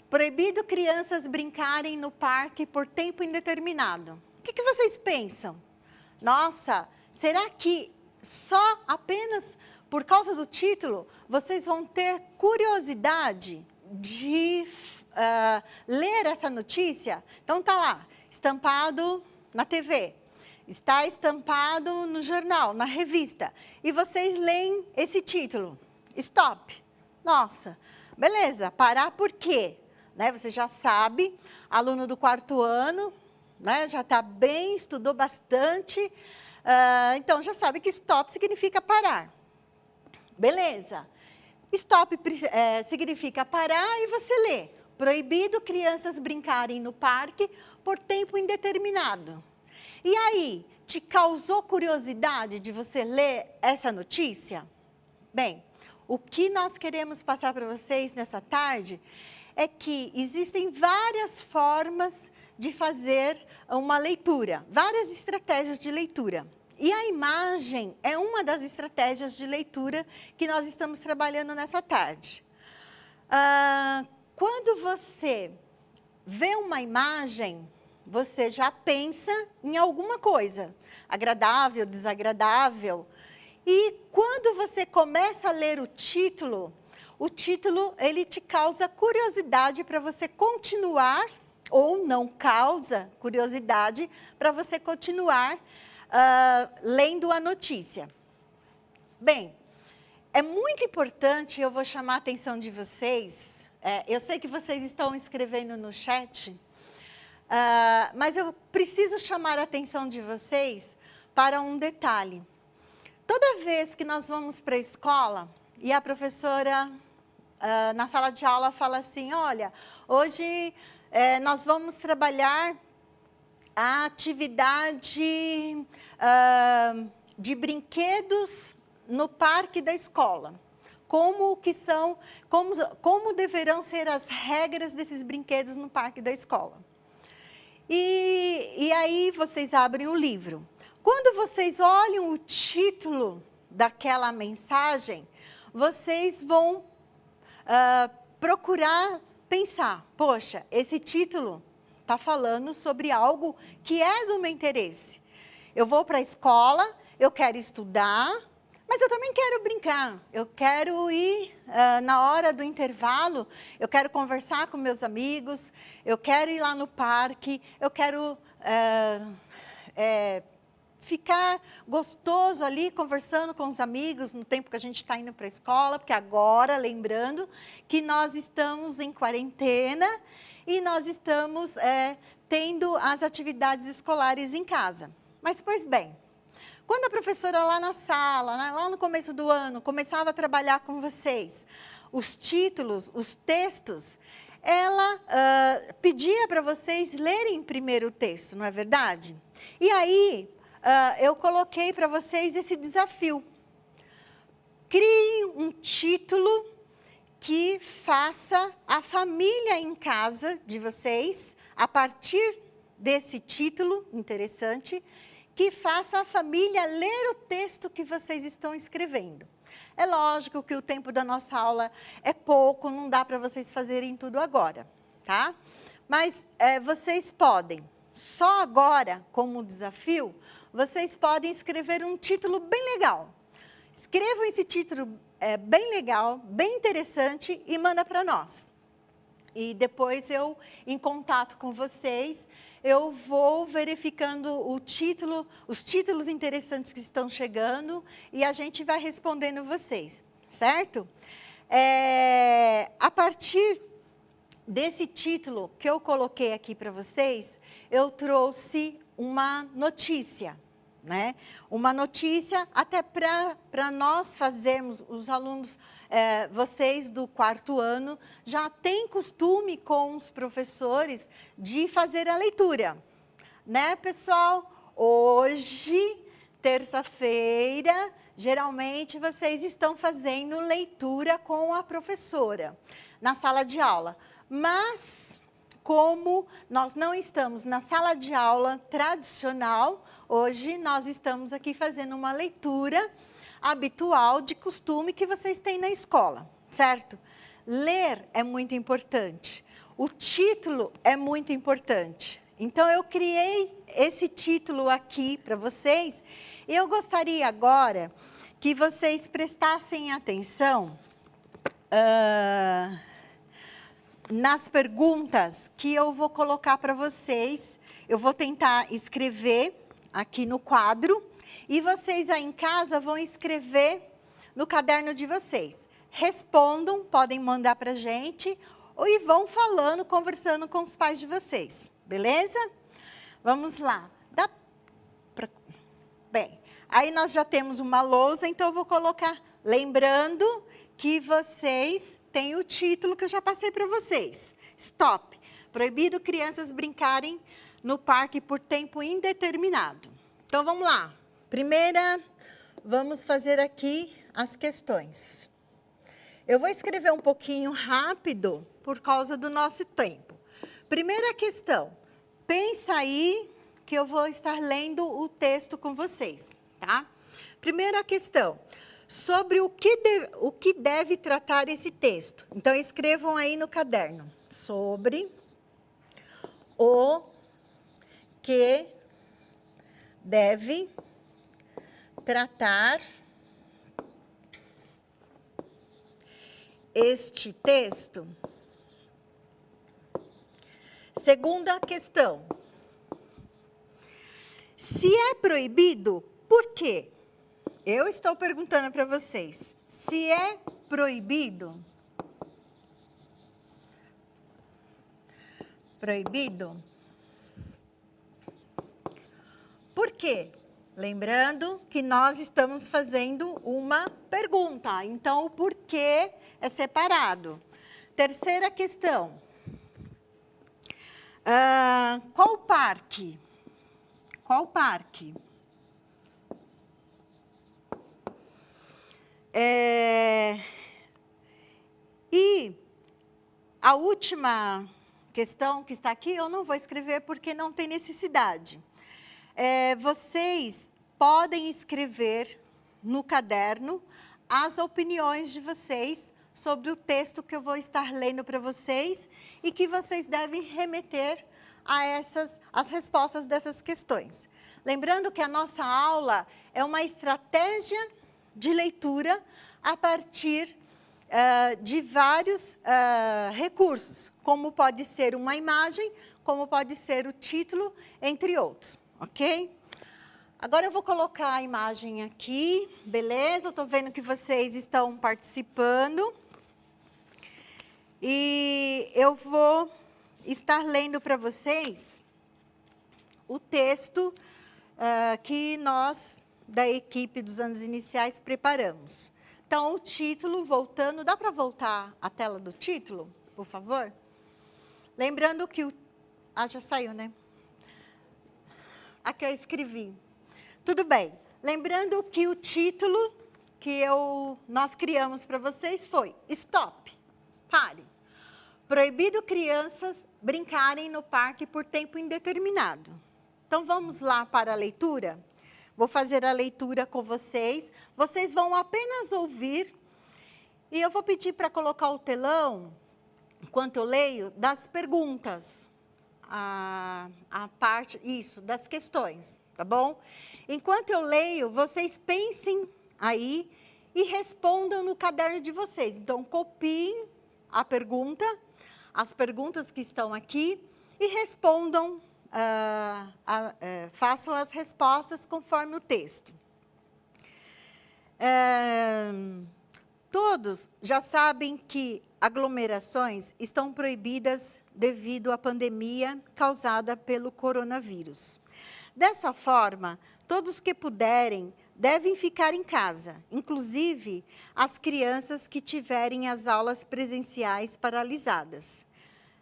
proibido crianças brincarem no parque por tempo indeterminado. O que vocês pensam? Nossa, será que só apenas por causa do título vocês vão ter curiosidade de ler essa notícia? Então tá lá, estampado na TV. está estampado no jornal, na revista, e vocês leem esse título, Stop. Nossa, beleza, parar por quê? Né, você já sabe, aluno do 4º ano, né, já está bem, estudou bastante, então já sabe que stop significa parar. Beleza. Stop significa parar e você lê. Proibido crianças brincarem no parque por tempo indeterminado. E aí, te causou curiosidade de você ler essa notícia? Bem, o que nós queremos passar para vocês nessa tarde é que existem várias formas de fazer uma leitura, várias estratégias de leitura. E a imagem é uma das estratégias de leitura que nós estamos trabalhando nessa tarde. Quando você vê uma imagem, você já pensa em alguma coisa, agradável, desagradável. E quando você começa a ler o título ele te causa curiosidade para você continuar, ou não causa curiosidade para você continuar lendo a notícia. Bem, é muito importante, eu vou chamar a atenção de vocês, eu sei que vocês estão escrevendo no chat, mas eu preciso chamar a atenção de vocês para um detalhe. Toda vez que nós vamos para a escola e a professora na sala de aula fala assim, olha, hoje nós vamos trabalhar a atividade de brinquedos no parque da escola. Como deverão ser as regras desses brinquedos no parque da escola. E aí vocês abrem o livro. Quando vocês olham o título daquela mensagem, vocês vão procurar pensar, poxa, esse título está falando sobre algo que é do meu interesse. Eu vou para a escola, eu quero estudar, mas eu também quero brincar. Eu quero ir na hora do intervalo, eu quero conversar com meus amigos, eu quero ir lá no parque, eu quero ficar gostoso ali, conversando com os amigos no tempo que a gente está indo para a escola, porque agora, lembrando que nós estamos em quarentena e nós estamos tendo as atividades escolares em casa. Mas, pois bem, quando a professora lá na sala, né, lá no começo do ano, começava a trabalhar com vocês, os títulos, os textos, ela pedia para vocês lerem primeiro o texto, não é verdade? E aí, eu coloquei para vocês esse desafio. Crie um título que faça a família em casa de vocês, a partir desse título interessante, que faça a família ler o texto que vocês estão escrevendo. É lógico que o tempo da nossa aula é pouco, não dá para vocês fazerem tudo agora, tá? Mas vocês podem, só agora, como desafio, vocês podem escrever um título bem legal. Escrevam esse título bem legal, bem interessante e manda para nós. E depois eu, em contato com vocês, eu vou verificando os títulos interessantes que estão chegando e a gente vai respondendo vocês, certo? A partir desse título que eu coloquei aqui para vocês, eu trouxe uma notícia, né? Uma notícia até para nós fazermos, os alunos, vocês do 4º ano, já têm costume com os professores de fazer a leitura. Né, pessoal? Hoje, terça-feira, geralmente vocês estão fazendo leitura com a professora na sala de aula. Mas, como nós não estamos na sala de aula tradicional, hoje nós estamos aqui fazendo uma leitura habitual, de costume que vocês têm na escola, certo? Ler é muito importante, o título é muito importante. Então, eu criei esse título aqui para vocês e eu gostaria agora que vocês prestassem atenção nas perguntas que eu vou colocar para vocês. Eu vou tentar escrever aqui no quadro e vocês aí em casa vão escrever no caderno de vocês. Respondam, podem mandar para a gente e vão falando, conversando com os pais de vocês, beleza? Vamos lá. Bem, aí nós já temos uma lousa, então eu vou colocar, lembrando que vocês têm o título que eu já passei para vocês. Stop. Proibido crianças brincarem no parque por tempo indeterminado. Então, vamos lá. Primeira, vamos fazer aqui as questões. Eu vou escrever um pouquinho rápido por causa do nosso tempo. Primeira questão. Pensa aí que eu vou estar lendo o texto com vocês, tá? Primeira questão. Sobre o que deve tratar esse texto. Então, escrevam aí no caderno. Sobre o que deve tratar este texto. Segunda questão. Se é proibido, por quê? Eu estou perguntando para vocês. Se é proibido, por quê? Lembrando que nós estamos fazendo uma pergunta, então o porquê é separado. Terceira questão. Qual parque? Qual parque? E a última questão que está aqui, eu não vou escrever porque não tem necessidade. Vocês podem escrever no caderno as opiniões de vocês sobre o texto que eu vou estar lendo para vocês e que vocês devem remeter a as respostas dessas questões. Lembrando que a nossa aula é uma estratégia de leitura a partir de vários recursos, como pode ser uma imagem, como pode ser o título, entre outros, ok? Agora eu vou colocar a imagem aqui, beleza? Eu estou vendo que vocês estão participando. E eu vou estar lendo para vocês o texto que nós, da equipe dos anos iniciais, preparamos. Então, o título, voltando, dá para voltar a tela do título, por favor? Lembrando que já saiu, né? Aqui eu escrevi. Tudo bem. Lembrando que o título que nós criamos para vocês foi Stop. Pare. Proibido crianças brincarem no parque por tempo indeterminado. Então, vamos lá para a leitura? Vou fazer a leitura com vocês. Vocês vão apenas ouvir. E eu vou pedir para colocar o telão, enquanto eu leio, das perguntas. A parte, das questões, tá bom? Enquanto eu leio, vocês pensem aí e respondam no caderno de vocês. Então, copiem a pergunta, as perguntas que estão aqui e respondam, façam as respostas conforme o texto. Todos já sabem que aglomerações estão proibidas devido à pandemia causada pelo coronavírus. Dessa forma, todos que puderem devem ficar em casa, inclusive as crianças que tiverem as aulas presenciais paralisadas.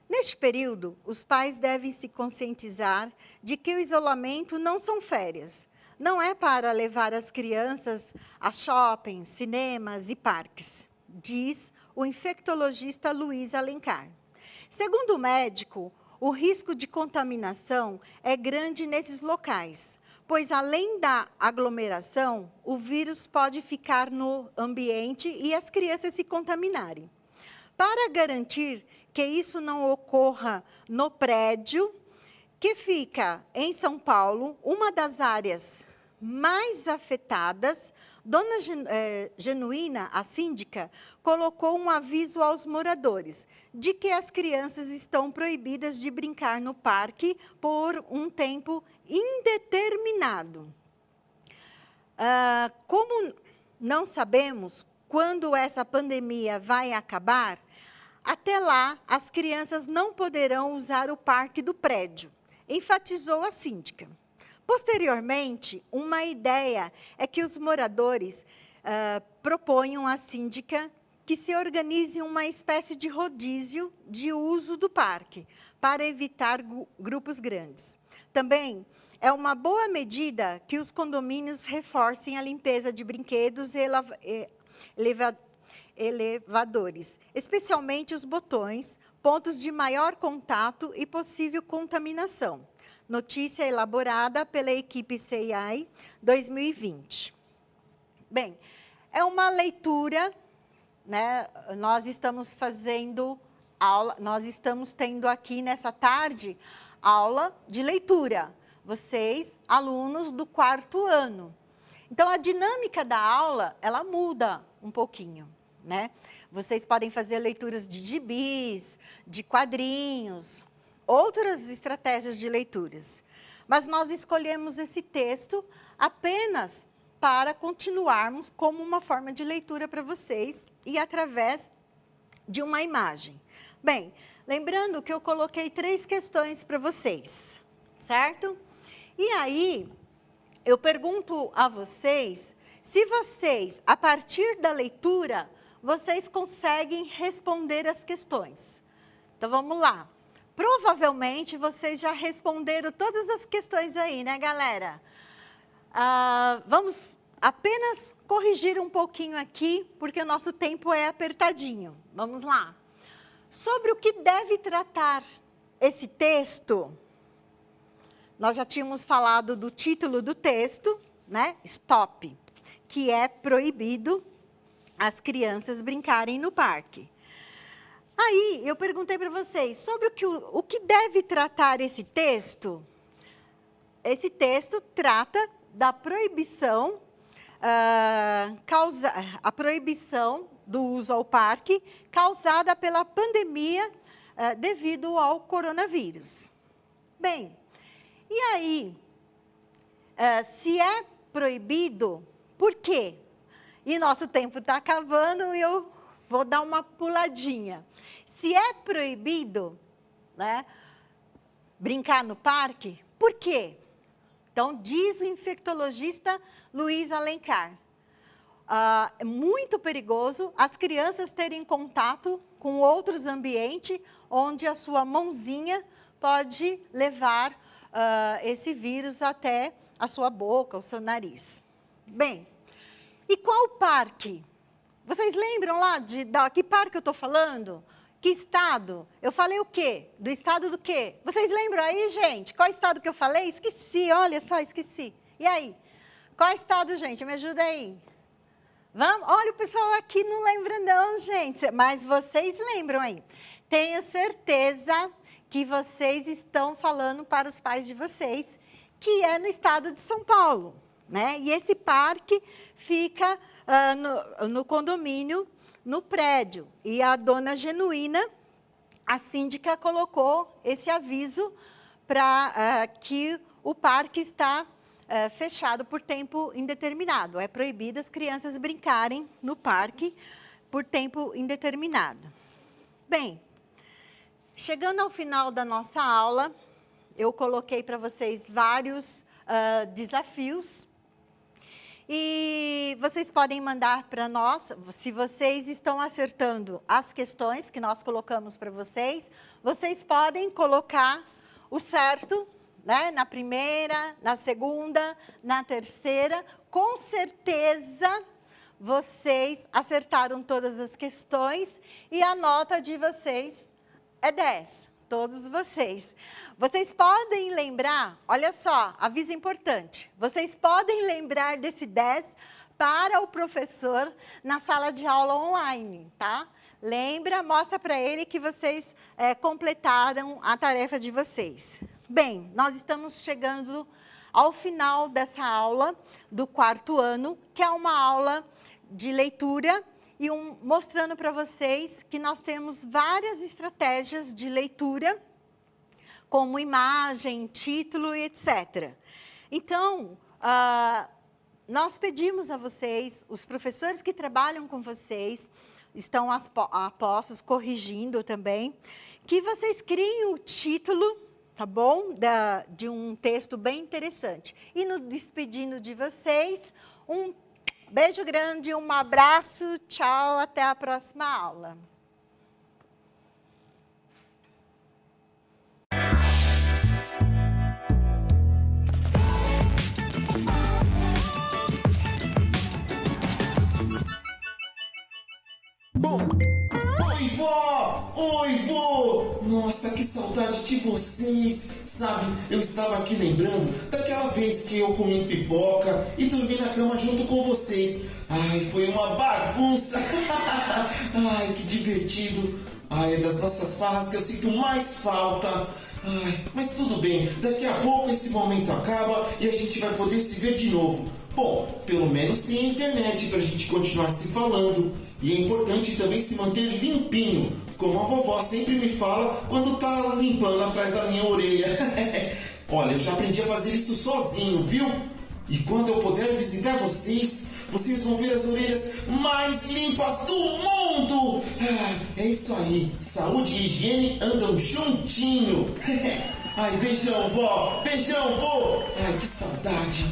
Neste período, os pais devem se conscientizar de que o isolamento não são férias. Não é para levar as crianças a shoppings, cinemas e parques, diz o infectologista Luiz Alencar. Segundo o médico, o risco de contaminação é grande nesses locais, pois além da aglomeração, o vírus pode ficar no ambiente e as crianças se contaminarem. Para garantir que isso não ocorra no prédio, que fica em São Paulo, uma das áreas mais afetadas, Dona Genuína, a síndica, colocou um aviso aos moradores de que as crianças estão proibidas de brincar no parque por um tempo indeterminado. Como não sabemos quando essa pandemia vai acabar, até lá as crianças não poderão usar o parque do prédio, enfatizou a síndica. Posteriormente, uma ideia é que os moradores proponham à síndica que se organize uma espécie de rodízio de uso do parque, para evitar grupos grandes. Também é uma boa medida que os condomínios reforcem a limpeza de brinquedos e elevadores, especialmente os botões, pontos de maior contato e possível contaminação. Notícia elaborada pela equipe CEAI 2020. Bem, é uma leitura, né? Nós estamos fazendo aula, nós estamos tendo aqui nessa tarde aula de leitura. Vocês, alunos do 4º ano. Então, a dinâmica da aula, ela muda um pouquinho, né? Vocês podem fazer leituras de gibis, de quadrinhos, outras estratégias de leituras. Mas nós escolhemos esse texto apenas para continuarmos como uma forma de leitura para vocês e através de uma imagem. Bem, lembrando que eu coloquei 3 questões para vocês, certo? E aí, eu pergunto a vocês, se vocês, a partir da leitura, vocês conseguem responder as questões. Então, vamos lá. Provavelmente, vocês já responderam todas as questões aí, né, galera? Vamos apenas corrigir um pouquinho aqui, porque o nosso tempo é apertadinho. Vamos lá. Sobre o que deve tratar esse texto, nós já tínhamos falado do título do texto, né? Stop, que é proibido as crianças brincarem no parque. Aí, eu perguntei para vocês, sobre o que deve tratar esse texto? Esse texto trata da proibição, a proibição do uso ao parque causada pela pandemia devido ao coronavírus. Bem, e aí, se é proibido, por quê? E nosso tempo está acabando e eu vou dar uma puladinha. Se é proibido, né, brincar no parque, por quê? Então, diz o infectologista Luiz Alencar. É muito perigoso as crianças terem contato com outros ambientes onde a sua mãozinha pode levar esse vírus até a sua boca, o seu nariz. Bem, e qual parque? Vocês lembram lá de que parque eu estou falando? Que estado? Eu falei o quê? Do estado do quê? Vocês lembram aí, gente? Qual estado que eu falei? Esqueci, olha só, esqueci. E aí? Qual estado, gente? Me ajuda aí. Vamos? Olha, o pessoal aqui não lembra não, gente. Mas vocês lembram aí. Tenho certeza que vocês estão falando para os pais de vocês, que é no estado de São Paulo, né? E esse parque fica no condomínio, no prédio. E a dona Genuína, a síndica, colocou esse aviso para que o parque está fechado por tempo indeterminado. É proibido as crianças brincarem no parque por tempo indeterminado. Bem, chegando ao final da nossa aula, eu coloquei para vocês vários desafios. E vocês podem mandar para nós, se vocês estão acertando as questões que nós colocamos para vocês, vocês podem colocar o certo, né, na primeira, na segunda, na terceira. Com certeza, vocês acertaram todas as questões e a nota de vocês é 10. Todos vocês. Vocês podem lembrar, olha só, aviso importante. Vocês podem lembrar desse 10 para o professor na sala de aula online, tá? Lembra, mostra para ele que vocês completaram a tarefa de vocês. Bem, nós estamos chegando ao final dessa aula do 4º ano, que é uma aula de leitura, e mostrando para vocês que nós temos várias estratégias de leitura, como imagem, título e etc. Então, nós pedimos a vocês, os professores que trabalham com vocês, estão a postos, corrigindo também, que vocês criem o título, tá bom? De um texto bem interessante. E nos despedindo de vocês, um beijo grande, um abraço, tchau, até a próxima aula. Oi, vó! Oi, vô! Nossa, que saudade de vocês! Sabe, eu estava aqui lembrando daquela vez que eu comi pipoca e dormi na cama junto com vocês. Ai, foi uma bagunça! Ai, que divertido! Ai, é das nossas farras que eu sinto mais falta. Ai, mas tudo bem, daqui a pouco esse momento acaba e a gente vai poder se ver de novo. Bom, pelo menos tem a internet pra gente continuar se falando. E é importante também se manter limpinho, como a vovó sempre me fala quando tá limpando atrás da minha orelha. Olha, eu já aprendi a fazer isso sozinho, viu? E quando eu puder visitar vocês, vocês vão ver as orelhas mais limpas do mundo! É isso aí, saúde e higiene andam juntinho. Ai, beijão, vó! Beijão, vô! Ai, que saudade!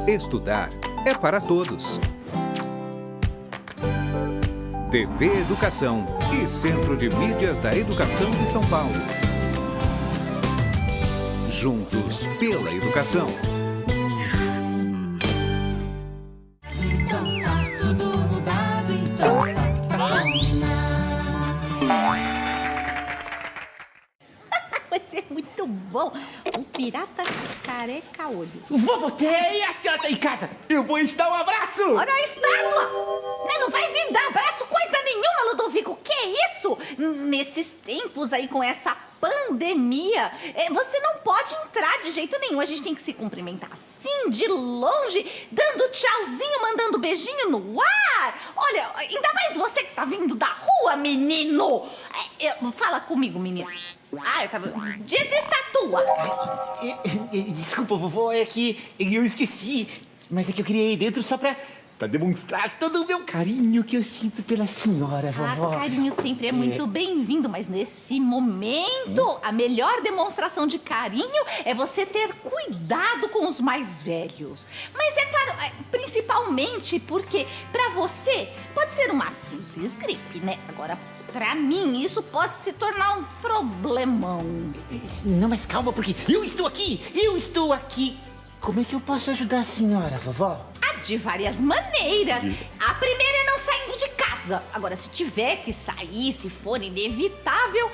Estudar é para todos. TV Educação e Centro de Mídias da Educação de São Paulo. Juntos pela educação. Então tá tudo mudado, então tá pra combinar. Vai ser muito bom. Um pirata careca olho. Vovotei, a senhora tá em casa. Eu vou te dar um abraço. Olha a estátua! Não vai vir dar abraço coisa nenhuma, Ludovico. Que isso? Nesses tempos aí com essa pandemia, você não pode entrar de jeito nenhum. A gente tem que se cumprimentar assim, de longe, dando tchauzinho, mandando beijinho no ar. Olha, ainda mais você que tá vindo da rua, menino. Fala comigo, menino. Ah, eu tava... Desestatua! Desculpa, vovó, é que eu esqueci. Mas é que eu queria ir dentro só pra demonstrar todo o meu carinho que eu sinto pela senhora, vovó. Ah, carinho sempre é muito bem-vindo, mas nesse momento, a melhor demonstração de carinho é você ter cuidado com os mais velhos. Mas é claro, principalmente porque pra você pode ser uma simples gripe, né? Agora, pra mim, isso pode se tornar um problemão. Não, mas calma, porque eu estou aqui. Como é que eu posso ajudar a senhora, vovó? De várias maneiras. A primeira é não saindo de casa. Agora, se tiver que sair, se for inevitável,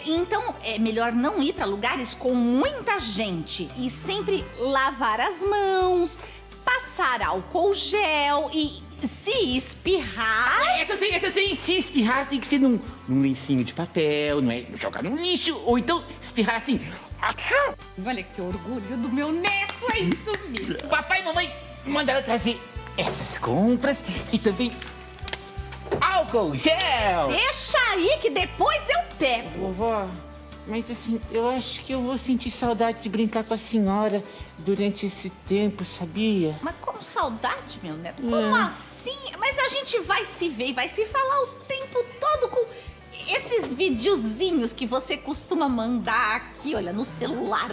então é melhor não ir para lugares com muita gente. E sempre lavar as mãos, passar álcool gel e se espirrar... Essa eu sei. Se espirrar tem que ser num lencinho de papel, não é jogar no lixo. Ou então espirrar assim... Olha que orgulho do meu neto, é isso mesmo. Papai e mamãe mandaram trazer essas compras e também álcool gel. Deixa aí que depois eu pego. Vovó, mas assim, eu acho que eu vou sentir saudade de brincar com a senhora durante esse tempo, sabia? Mas como saudade, meu neto? Como assim? Mas a gente vai se ver e vai se falar o tempo todo com esses videozinhos que você costuma mandar aqui, olha, no celular.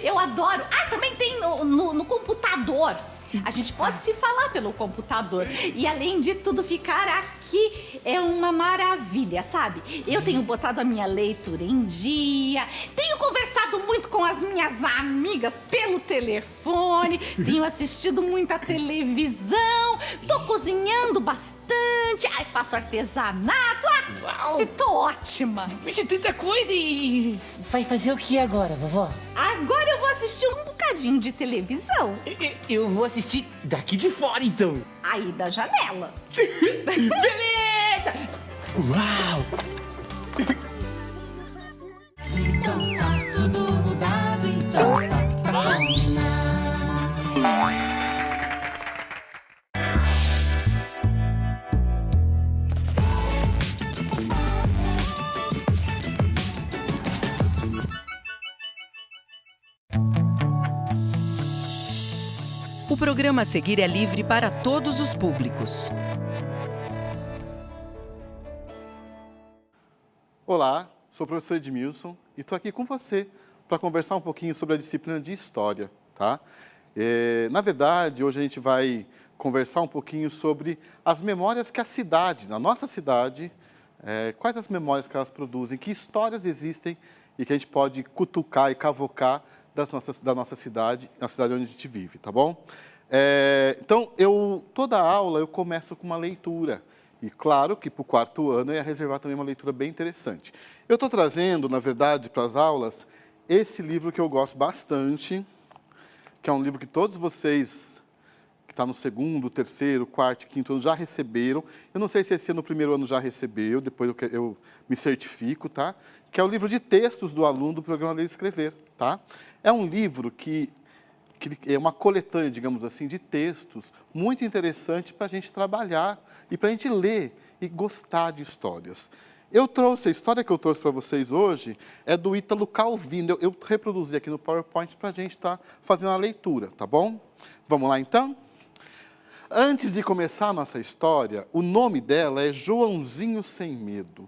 Eu adoro. Ah, também tem no computador. A gente pode se falar pelo computador. E além de tudo, ficar aqui é uma maravilha, sabe? Eu tenho botado a minha leitura em dia, tenho conversado muito com as minhas amigas pelo telefone, tenho assistido muita televisão, tô cozinhando bastante, faço artesanato. Uau! Tô ótima. Mas é tanta coisa e vai fazer o que agora, vovó? Agora eu vou assistir um bocadinho radinho de televisão. Eu vou assistir daqui de fora, então. Aí da janela. Beleza! Uau! Então tá tudo mudado, então tá pra combinar. O programa a seguir é livre para todos os públicos. Olá, sou o professor Edmilson e estou aqui com você para conversar um pouquinho sobre a disciplina de História, tá? Na verdade, hoje a gente vai conversar um pouquinho sobre as memórias que a cidade, na nossa cidade, quais as memórias que elas produzem, que histórias existem e que a gente pode cutucar e cavocar da nossa cidade, na cidade onde a gente vive, tá bom? Então, toda aula eu começo com uma leitura. E claro que para o 4º ano eu ia reservar também uma leitura bem interessante. Eu estou trazendo, na verdade, para as aulas, esse livro que eu gosto bastante, que é um livro que todos vocês, que está no 2º, 3º, 4º, 5º ano, já receberam. Eu não sei se esse ano, no 1º ano, já recebeu, depois eu me certifico, tá? Que é o livro de textos do aluno do programa Ler e Escrever, tá? É um livro que é uma coletânea, digamos assim, de textos muito interessante para a gente trabalhar e para a gente ler e gostar de histórias. A história que eu trouxe para vocês hoje é do Ítalo Calvino. Eu reproduzi aqui no PowerPoint para a gente estar fazendo a leitura, tá bom? Vamos lá, então? Antes de começar a nossa história, o nome dela é Joãozinho Sem Medo.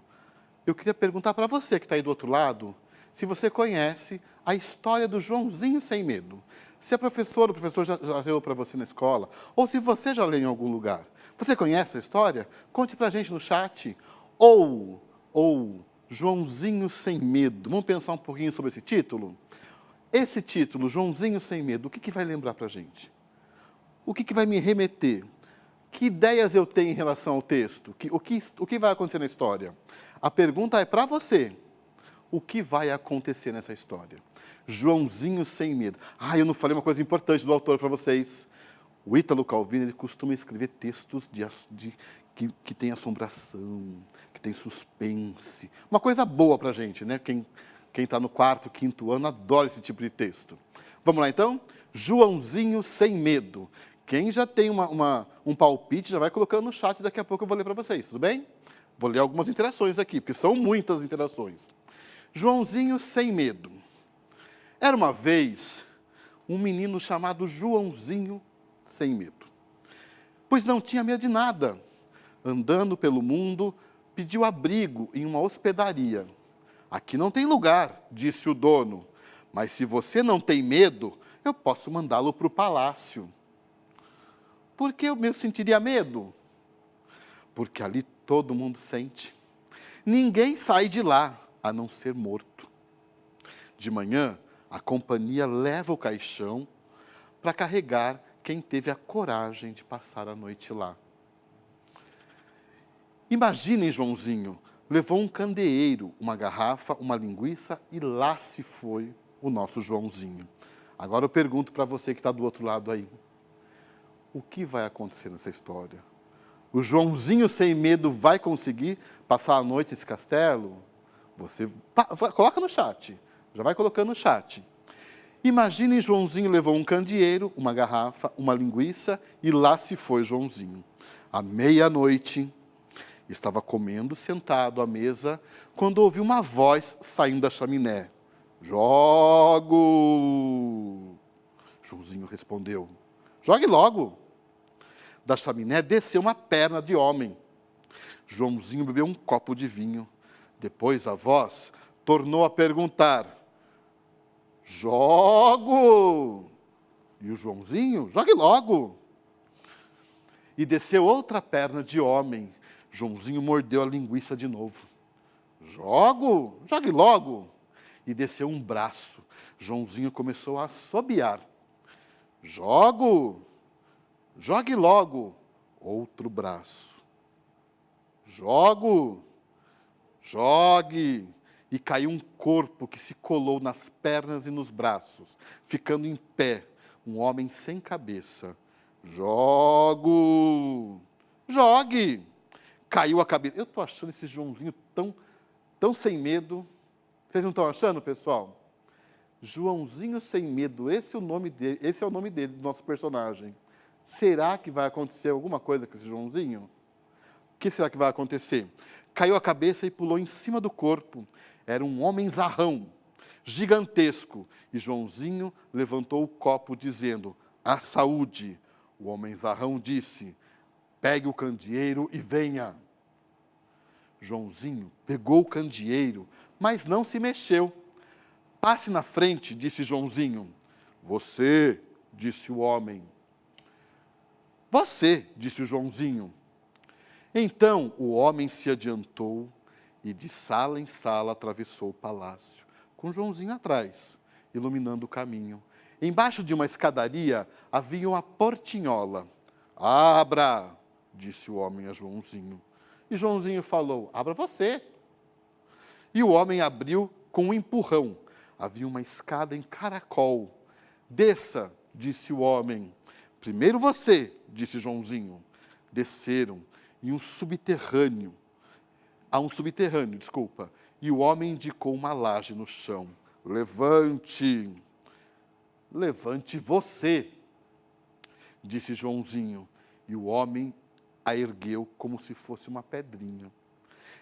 Eu queria perguntar para você que está aí do outro lado, se você conhece a história do Joãozinho Sem Medo. Se a professora ou o professor já leu para você na escola, ou se você já leu em algum lugar. Você conhece essa história? Conte para a gente no chat. Ou Joãozinho Sem Medo. Vamos pensar um pouquinho sobre esse título? Esse título, Joãozinho Sem Medo, o que vai lembrar para a gente? O que vai me remeter? Que ideias eu tenho em relação ao texto? O que vai acontecer na história? A pergunta é para você. O que vai acontecer nessa história? Joãozinho Sem Medo. Eu não falei uma coisa importante do autor para vocês. O Ítalo Calvino, ele costuma escrever textos que tem assombração, que tem suspense. Uma coisa boa para a gente, né? Quem está no 4º, 5º ano adora esse tipo de texto. Vamos lá, então? Joãozinho Sem Medo. Quem já tem um palpite, já vai colocando no chat, daqui a pouco eu vou ler para vocês, tudo bem? Vou ler algumas interações aqui, porque são muitas interações. Joãozinho Sem Medo. Era uma vez um menino chamado Joãozinho Sem Medo, pois não tinha medo de nada. Andando pelo mundo, pediu abrigo em uma hospedaria. Aqui não tem lugar, disse o dono, mas se você não tem medo, eu posso mandá-lo para o palácio. Por que eu sentiria medo? Porque ali todo mundo sente. Ninguém sai de lá, a não ser morto. De manhã, a companhia leva o caixão para carregar quem teve a coragem de passar a noite lá. Imaginem, Joãozinho, levou um candeeiro, uma garrafa, uma linguiça e lá se foi o nosso Joãozinho. Agora eu pergunto para você que está do outro lado aí. O que vai acontecer nessa história? O Joãozinho Sem Medo vai conseguir passar a noite nesse castelo? Coloca no chat. Já vai colocando no chat. Imaginem, Joãozinho levou um candeeiro, uma garrafa, uma linguiça e lá se foi Joãozinho. À meia-noite, estava comendo sentado à mesa quando ouviu uma voz saindo da chaminé. Jogo! Joãozinho respondeu. Jogue logo! Da chaminé desceu uma perna de homem. Joãozinho bebeu um copo de vinho. Depois a voz tornou a perguntar. Jogo! E o Joãozinho, jogue logo! E desceu outra perna de homem. Joãozinho mordeu a linguiça de novo. Jogo! Jogue logo! E desceu um braço. Joãozinho começou a assobiar. Jogo! Jogue logo! Outro braço. Jogo! Jogue! e caiu um corpo que se colou nas pernas e nos braços, ficando em pé, um homem sem cabeça. Jogue! Caiu a cabeça. Eu estou achando esse Joãozinho tão sem medo. Vocês não estão achando, pessoal? Joãozinho sem medo, esse é o nome dele, do nosso personagem. Será que vai acontecer alguma coisa com esse Joãozinho? O que será que vai acontecer? Caiu a cabeça e pulou em cima do corpo. Era um homem zarrão, gigantesco. E Joãozinho levantou o copo, dizendo: "À saúde!" O homem zarrão disse: "Pegue o candeeiro e venha." Joãozinho pegou o candeeiro, mas não se mexeu. "Passe na frente", disse Joãozinho. "Você", disse o homem. "Você", disse o Joãozinho. Então o homem se adiantou e de sala em sala atravessou o palácio, com Joãozinho atrás, iluminando o caminho. Embaixo de uma escadaria havia uma portinhola. "Abra", disse o homem a Joãozinho. E Joãozinho falou: "Abra você." E o homem abriu com um empurrão. Havia uma escada em caracol. "Desça", disse o homem. "Primeiro você", disse Joãozinho. Desceram e a um subterrâneo, e o homem indicou uma laje no chão. "Levante." "Levante você", disse Joãozinho, e o homem a ergueu como se fosse uma pedrinha.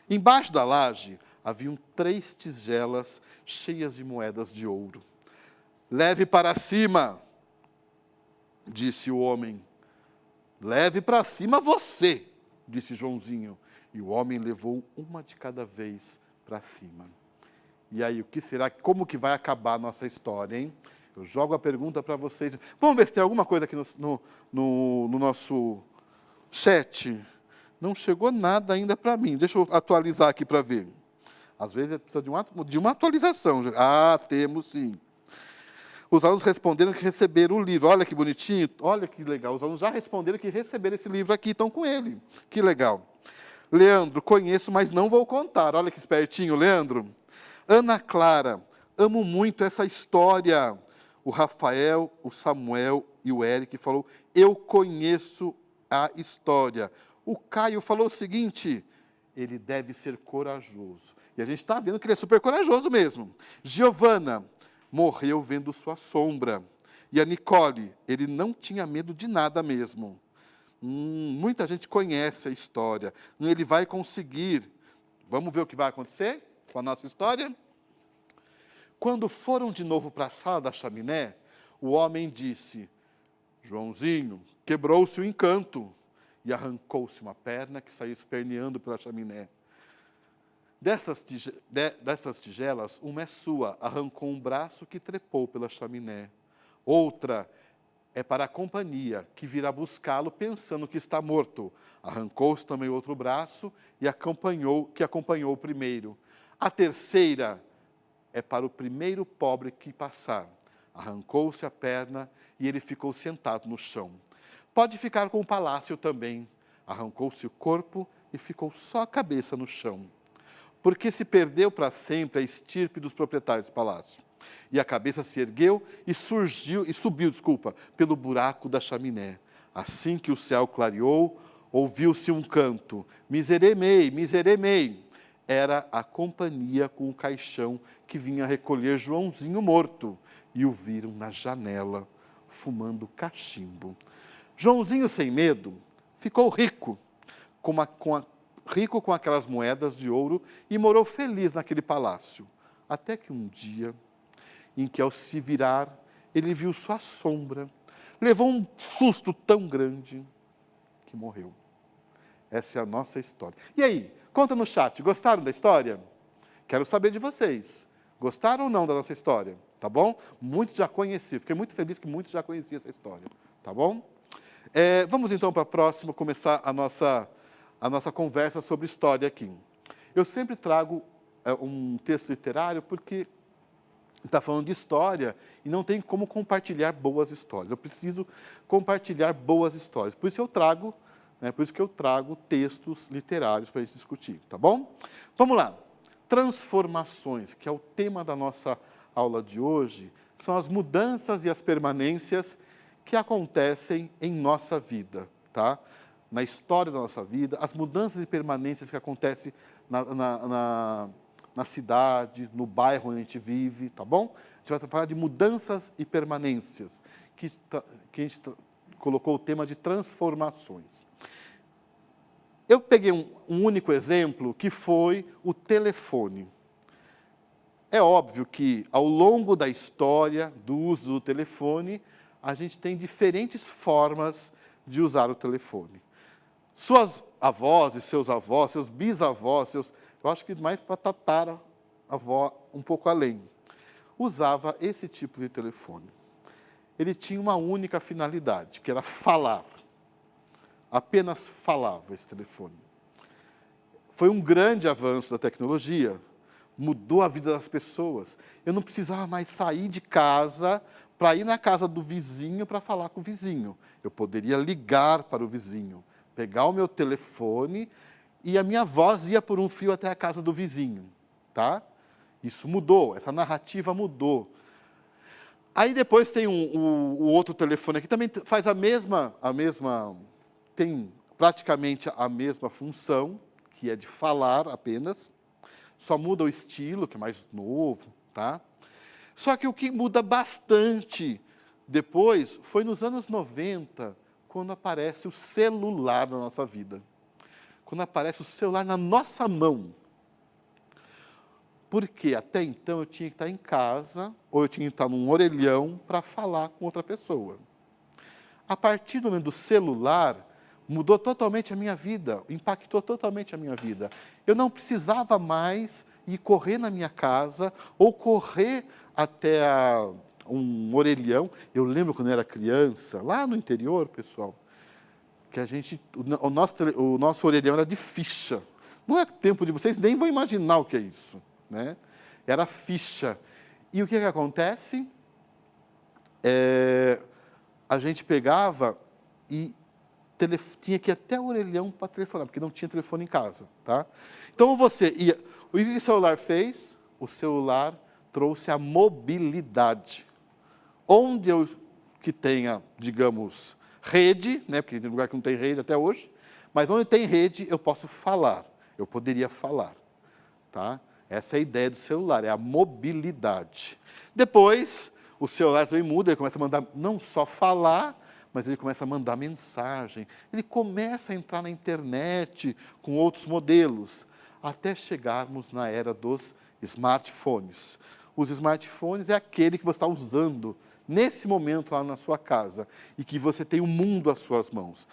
Embaixo da laje haviam 3 tigelas cheias de moedas de ouro. "Leve para cima", disse o homem. "Leve para cima você", disse Joãozinho. E o homem levou uma de cada vez para cima. E aí, como que vai acabar a nossa história, hein? Eu jogo a pergunta para vocês. Vamos ver se tem alguma coisa aqui no nosso chat. Não chegou nada ainda para mim. Deixa eu atualizar aqui para ver. Às vezes precisa de uma atualização. Ah, temos sim. Os alunos responderam que receberam o livro. Olha que bonitinho, olha que legal. Os alunos já responderam que receberam esse livro aqui, estão com ele. Que legal. Leandro, conheço, mas não vou contar. Olha que espertinho, Leandro. Ana Clara, amo muito essa história. O Rafael, o Samuel e o Eric falou: eu conheço a história. O Caio falou o seguinte: ele deve ser corajoso. E a gente está vendo que ele é super corajoso mesmo. Giovana, morreu vendo sua sombra. E a Nicole, ele não tinha medo de nada mesmo. Muita gente conhece a história. Ele vai conseguir. Vamos ver o que vai acontecer com a nossa história? Quando foram de novo para a sala da chaminé, o homem disse: Joãozinho, quebrou-se o encanto. E arrancou-se uma perna que saiu esperneando pela chaminé. Dessas tigelas, uma é sua, arrancou um braço que trepou pela chaminé. Outra é para a companhia, que virá buscá-lo pensando que está morto. Arrancou-se também outro braço que acompanhou o primeiro. A terceira é para o primeiro pobre que passar. Arrancou-se a perna e ele ficou sentado no chão. Pode ficar com o palácio também. Arrancou-se o corpo e ficou só a cabeça no chão. Porque se perdeu para sempre a estirpe dos proprietários do palácio. E a cabeça se ergueu e subiu, pelo buraco da chaminé. Assim que o céu clareou, ouviu-se um canto: miseremei, miseremei. Era a companhia com o caixão que vinha recolher Joãozinho morto. E o viram na janela, fumando cachimbo. Joãozinho, sem medo, ficou rico, rico com aquelas moedas de ouro, e morou feliz naquele palácio. Até que um dia, em que ao se virar, ele viu sua sombra, levou um susto tão grande que morreu. Essa é a nossa história. E aí, conta no chat, gostaram da história? Quero saber de vocês. Gostaram ou não da nossa história? Tá bom? Muitos já conheciam. Fiquei muito feliz que muitos já conheciam essa história. Tá bom? Vamos então para a próxima, começar a nossa conversa sobre história aqui. Eu sempre trago um texto literário porque está falando de história e não tem como compartilhar boas histórias. Eu preciso compartilhar boas histórias. Por isso que eu trago textos literários para a gente discutir, tá bom? Vamos lá. transformações, que é o tema da nossa aula de hoje, são as mudanças e as permanências que acontecem em nossa vida, tá? Na história da nossa vida, as mudanças e permanências que acontecem na cidade, no bairro onde a gente vive, tá bom? A gente vai falar de mudanças e permanências, que a gente colocou o tema de transformações. Eu peguei um único exemplo, que foi o telefone. É óbvio que, ao longo da história do uso do telefone, a gente tem diferentes formas de usar o telefone. Suas avós e seus avós, seus bisavós, eu acho que mais para tataravó, um pouco além, usava esse tipo de telefone. Ele tinha uma única finalidade, que era falar. Apenas falava esse telefone. Foi um grande avanço da tecnologia, mudou a vida das pessoas. Eu não precisava mais sair de casa para ir na casa do vizinho para falar com o vizinho. Eu poderia ligar para o vizinho, pegar o meu telefone e a minha voz ia por um fio até a casa do vizinho, tá? Isso mudou, essa narrativa mudou. Aí depois tem o outro telefone aqui, também faz tem praticamente a mesma função, que é de falar apenas, só muda o estilo, que é mais novo, tá? Só que o que muda bastante depois foi nos anos 90, quando aparece o celular na nossa vida. Quando aparece o celular na nossa mão. Porque até então eu tinha que estar em casa, ou eu tinha que estar num orelhão para falar com outra pessoa. A partir do momento do celular, mudou totalmente a minha vida, impactou totalmente a minha vida. Eu não precisava mais ir correr na minha casa ou correr até um orelhão. Eu lembro quando eu era criança, lá no interior, pessoal, que o nosso orelhão era de ficha. Não é tempo de vocês, nem vão imaginar o que é isso, né? Era ficha. E o que acontece? A gente pegava e tinha que ir até o orelhão para telefonar, porque não tinha telefone em casa, tá? Então você ia... O que o celular fez? O celular trouxe a mobilidade. Onde que tenha, digamos, rede, né? Porque tem lugar que não tem rede até hoje, mas onde tem rede eu posso falar, eu poderia falar, tá? Essa é a ideia do celular, é a mobilidade. Depois, o celular também muda, ele começa a mandar não só falar, mas ele começa a mandar mensagem, ele começa a entrar na internet com outros modelos, até chegarmos na era dos smartphones. Os smartphones é aquele que você está usando nesse momento lá na sua casa e que você tem o mundo às suas mãos.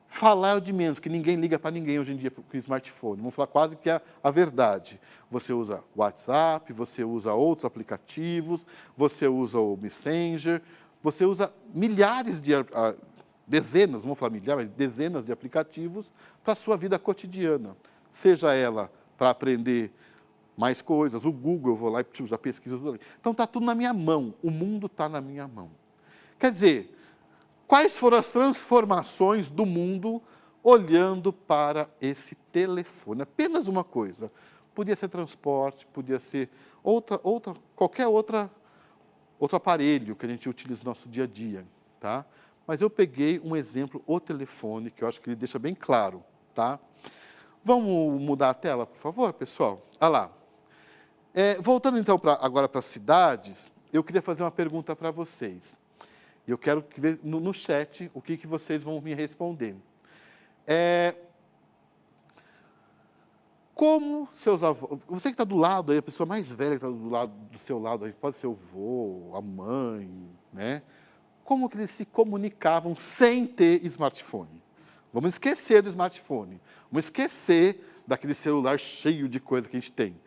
Falar é o de menos, porque ninguém liga para ninguém hoje em dia com o smartphone. Vamos falar quase que a verdade. Você usa WhatsApp, você usa outros aplicativos, você usa o Messenger, você usa milhares dezenas, vamos falar milhares, mas dezenas de aplicativos para a sua vida cotidiana. Seja ela para aprender mais coisas, o Google, eu vou lá e já pesquiso tudo ali. Então está tudo na minha mão, o mundo está na minha mão. Quer dizer, quais foram as transformações do mundo olhando para esse telefone? Apenas uma coisa. Podia ser transporte, podia ser qualquer outro aparelho que a gente utiliza no nosso dia a dia, tá? Mas eu peguei um exemplo, o telefone, que eu acho que ele deixa bem claro, tá? Vamos mudar a tela, por favor, pessoal? Olha lá. Voltando então agora para as cidades, eu queria fazer uma pergunta para vocês. Eu quero ver no chat o que vocês vão me responder. Como seus avós... Você que está do lado aí, a pessoa mais velha que está do seu lado aí, pode ser o avô, a mãe, né? Como que eles se comunicavam sem ter smartphone? Vamos esquecer do smartphone. Vamos esquecer daquele celular cheio de coisa que a gente tem.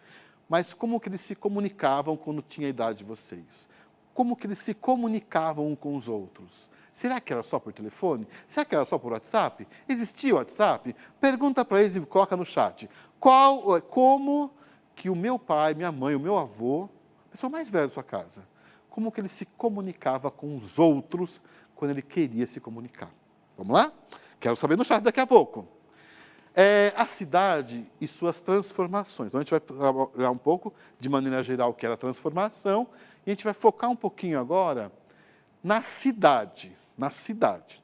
Mas como que eles se comunicavam quando tinha a idade de vocês? Como que eles se comunicavam uns com os outros? Será que era só por telefone? Será que era só por WhatsApp? Existia o WhatsApp? Pergunta para eles e coloca no chat. Como que o meu pai, minha mãe, o meu avô, a pessoa mais velha da sua casa, como que ele se comunicava com os outros quando ele queria se comunicar? Vamos lá? Quero saber no chat daqui a pouco. A cidade e suas transformações. Então, a gente vai olhar um pouco, de maneira geral, o que era a transformação, e a gente vai focar um pouquinho agora na cidade,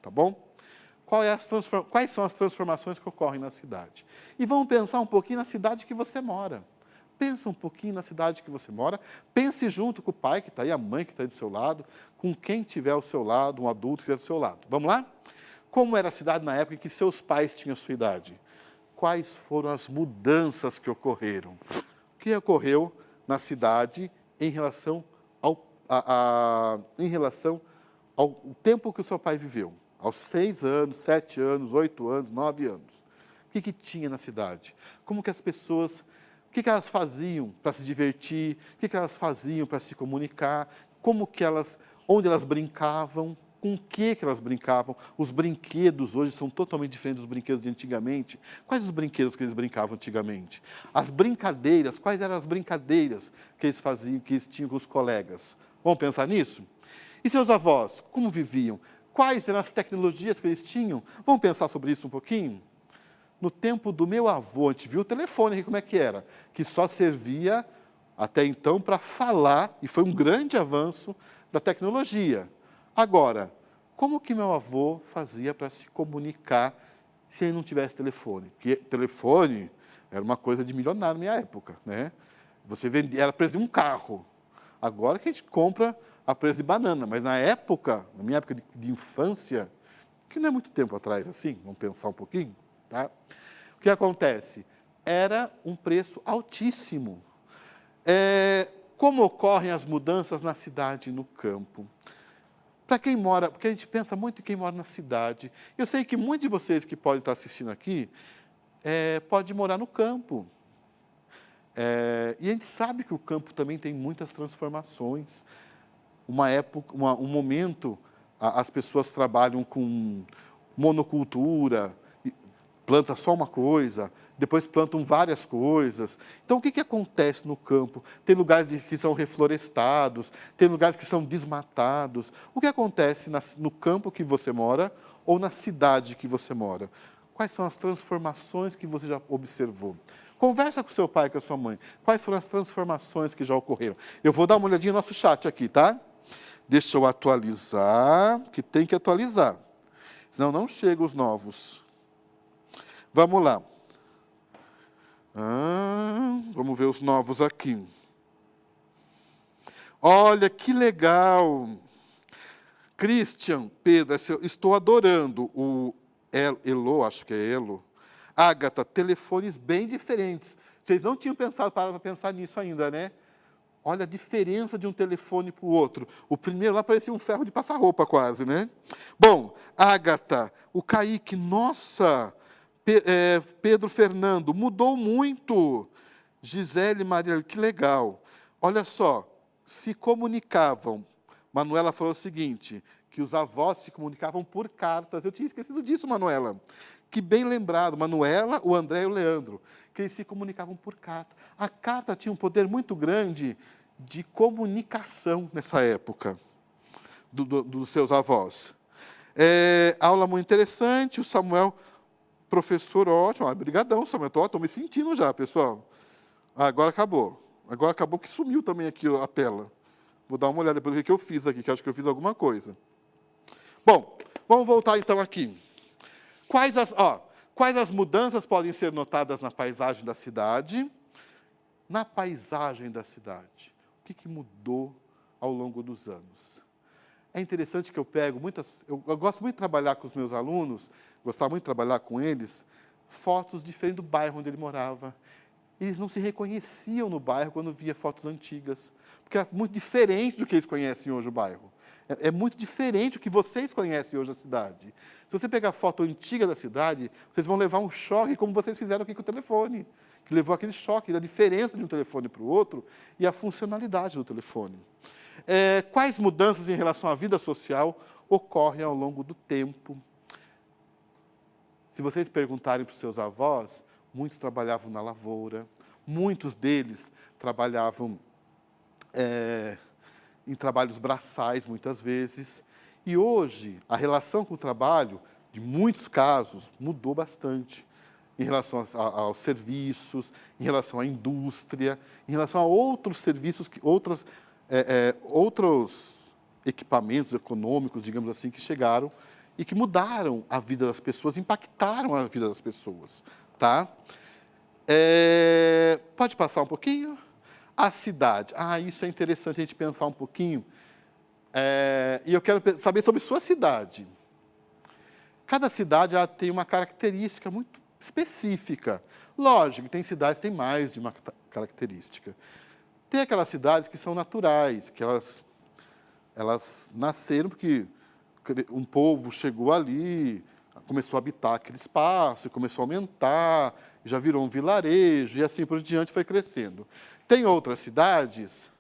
tá bom? Quais são as transformações que ocorrem na cidade? E vamos pensar um pouquinho na cidade que você mora. Pensa um pouquinho na cidade que você mora, pense junto com o pai que está aí, a mãe que está aí do seu lado, com quem estiver ao seu lado, um adulto que estiver do seu lado. Vamos lá? Como era a cidade na época em que seus pais tinham a sua idade? Quais foram as mudanças que ocorreram? O que ocorreu na cidade em relação ao tempo que o seu pai viveu? Aos 6 anos, 7 anos, 8 anos, 9 anos. O que tinha na cidade? Como que as pessoas... O que elas faziam para se divertir? O que elas faziam para se comunicar? Onde elas brincavam? Com o que elas brincavam? Os brinquedos hoje são totalmente diferentes dos brinquedos de antigamente. Quais os brinquedos que eles brincavam antigamente? As brincadeiras, quais eram as brincadeiras que eles faziam, que eles tinham com os colegas? Vamos pensar nisso? E seus avós, como viviam? Quais eram as tecnologias que eles tinham? Vamos pensar sobre isso um pouquinho? No tempo do meu avô, a gente viu o telefone aqui, como é que era? Que só servia, até então, para falar, e foi um grande avanço da tecnologia. Agora, como que meu avô fazia para se comunicar se ele não tivesse telefone? Porque telefone era uma coisa de milionário na minha época, né? Você vendia, era preço de um carro. Agora que a gente compra a preço de banana, mas na minha época de infância, que não é muito tempo atrás assim, vamos pensar um pouquinho, tá? O que acontece? Era um preço altíssimo. Como ocorrem as mudanças na cidade e no campo? Para quem mora, porque a gente pensa muito em quem mora na cidade. Eu sei que muitos de vocês que podem estar assistindo aqui, pode morar no campo. E a gente sabe que o campo também tem muitas transformações. Um momento, as pessoas trabalham com monocultura, planta só uma coisa, depois plantam várias coisas. Então, o que acontece no campo? Tem lugares que são reflorestados, tem lugares que são desmatados. O que acontece no campo que você mora ou na cidade que você mora? Quais são as transformações que você já observou? Conversa com seu pai, com a sua mãe. Quais foram as transformações que já ocorreram? Eu vou dar uma olhadinha no nosso chat aqui, tá? Deixa eu atualizar, que tem que atualizar. Senão não chegam os novos. Vamos lá. Vamos ver os novos aqui. Olha, que legal. Christian, Pedro, estou adorando o Elo, acho que é Elo. Ágata, telefones bem diferentes. Vocês não tinham parado para pensar nisso ainda, né? Olha a diferença de um telefone para o outro. O primeiro lá parecia um ferro de passar roupa quase, né? Bom, Ágata, o Kaique, nossa... Pedro Fernando, mudou muito. Gisele Maria, que legal. Olha só, se comunicavam. Manuela falou o seguinte, que os avós se comunicavam por cartas. Eu tinha esquecido disso, Manuela. Que bem lembrado. Manuela, o André e o Leandro, que eles se comunicavam por carta. A carta tinha um poder muito grande de comunicação nessa época dos seus avós. Aula muito interessante, o Samuel... Professor, ótimo. Obrigadão, Samuel. Estou me sentindo já, pessoal. Agora acabou. Agora acabou que sumiu também aqui a tela. Vou dar uma olhada depois do que eu fiz aqui, que acho que eu fiz alguma coisa. Bom, vamos voltar então aqui. Quais as mudanças podem ser notadas na paisagem da cidade? Na paisagem da cidade. O que mudou ao longo dos anos? É interessante que eu pego eu gosto muito de trabalhar com os meus alunos, gostava muito de trabalhar com eles, fotos diferentes do bairro onde ele morava. Eles não se reconheciam no bairro quando via fotos antigas, porque era muito diferente do que eles conhecem hoje o bairro. É muito diferente do que vocês conhecem hoje a cidade. Se você pegar foto antiga da cidade, vocês vão levar um choque, como vocês fizeram aqui com o telefone, que levou aquele choque da diferença de um telefone para o outro e a funcionalidade do telefone. Quais mudanças em relação à vida social ocorrem ao longo do tempo? Se vocês perguntarem para os seus avós, muitos trabalhavam na lavoura, muitos deles trabalhavam em trabalhos braçais, muitas vezes. E hoje, a relação com o trabalho, de muitos casos, mudou bastante. em relação aos serviços, em relação à indústria, em relação a outros serviços, outros equipamentos econômicos, digamos assim, que chegaram e que mudaram a vida das pessoas, impactaram a vida das pessoas. Tá? Pode passar um pouquinho? A cidade. Isso é interessante a gente pensar um pouquinho. E eu quero saber sobre sua cidade. Cada cidade ela tem uma característica muito específica. Lógico, tem cidades que têm mais de uma característica. Tem aquelas cidades que são naturais, que elas nasceram porque um povo chegou ali, começou a habitar aquele espaço, começou a aumentar, já virou um vilarejo, e assim por diante foi crescendo. Tem outras cidades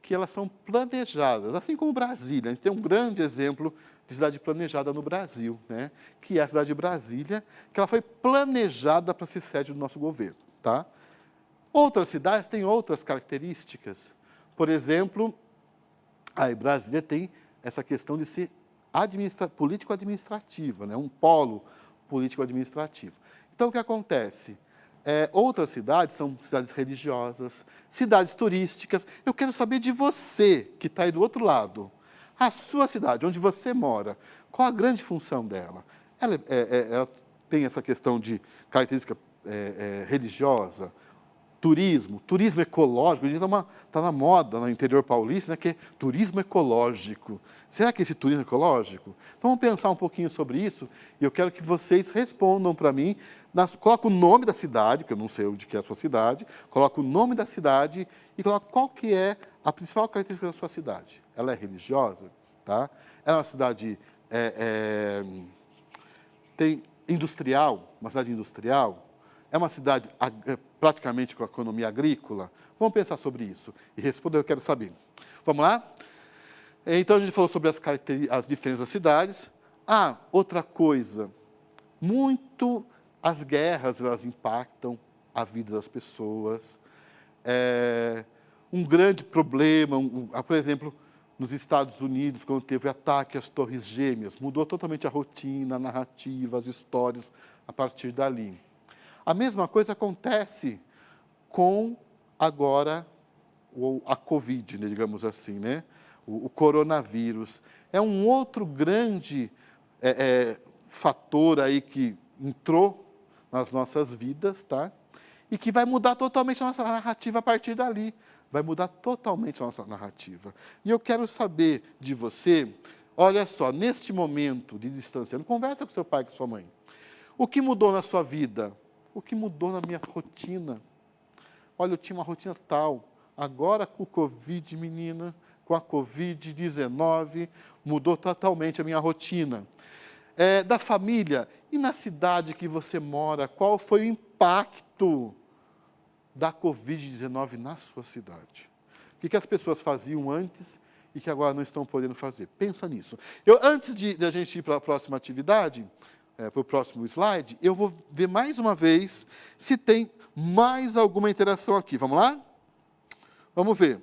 que elas são planejadas, assim como Brasília. A gente tem um grande exemplo de cidade planejada no Brasil, né? Que é a cidade de Brasília, que ela foi planejada para ser sede do nosso governo. Tá? Outras cidades têm outras características. Por exemplo, Brasília tem essa questão de ser político-administrativa, né? Um polo político-administrativo. Então, o que acontece? Outras cidades são cidades religiosas, cidades turísticas. Eu quero saber de você, que está aí do outro lado. A sua cidade, onde você mora, qual a grande função dela? Ela tem essa questão de característica religiosa, turismo ecológico. A gente está na moda no interior paulista, né, que é turismo ecológico. Será que esse turismo ecológico? Então, vamos pensar um pouquinho sobre isso e eu quero que vocês respondam para mim. Coloca o nome da cidade, porque eu não sei onde que é a sua cidade, coloca o nome da cidade e coloca qual que é a principal característica da sua cidade. Ela é religiosa? Tá? Ela é uma cidade industrial, uma cidade industrial? É uma cidade praticamente com a economia agrícola? Vamos pensar sobre isso. E responder, eu quero saber. Vamos lá? Então, a gente falou sobre as diferenças das cidades. Outra coisa. As guerras, elas impactam a vida das pessoas. Um grande problema, por exemplo, nos Estados Unidos, quando teve o ataque às Torres Gêmeas, mudou totalmente a rotina, a narrativa, as histórias a partir dali. A mesma coisa acontece com, agora, a Covid, né, digamos assim, né? O coronavírus. É um outro grande fator aí que entrou nas nossas vidas, tá? E que vai mudar totalmente a nossa narrativa a partir dali. Vai mudar totalmente a nossa narrativa. E eu quero saber de você, olha só, neste momento de distanciamento, conversa com seu pai e com sua mãe. O que mudou na sua vida? O que mudou na minha rotina? Olha, eu tinha uma rotina tal. Agora, com o Covid, menina, com a Covid-19, mudou totalmente a minha rotina. Da família, e na cidade que você mora, qual foi o impacto da Covid-19 na sua cidade? O que as pessoas faziam antes e que agora não estão podendo fazer? Pensa nisso. Antes de a gente ir para a próxima atividade, para o próximo slide, eu vou ver mais uma vez se tem mais alguma interação aqui. Vamos lá? Vamos ver.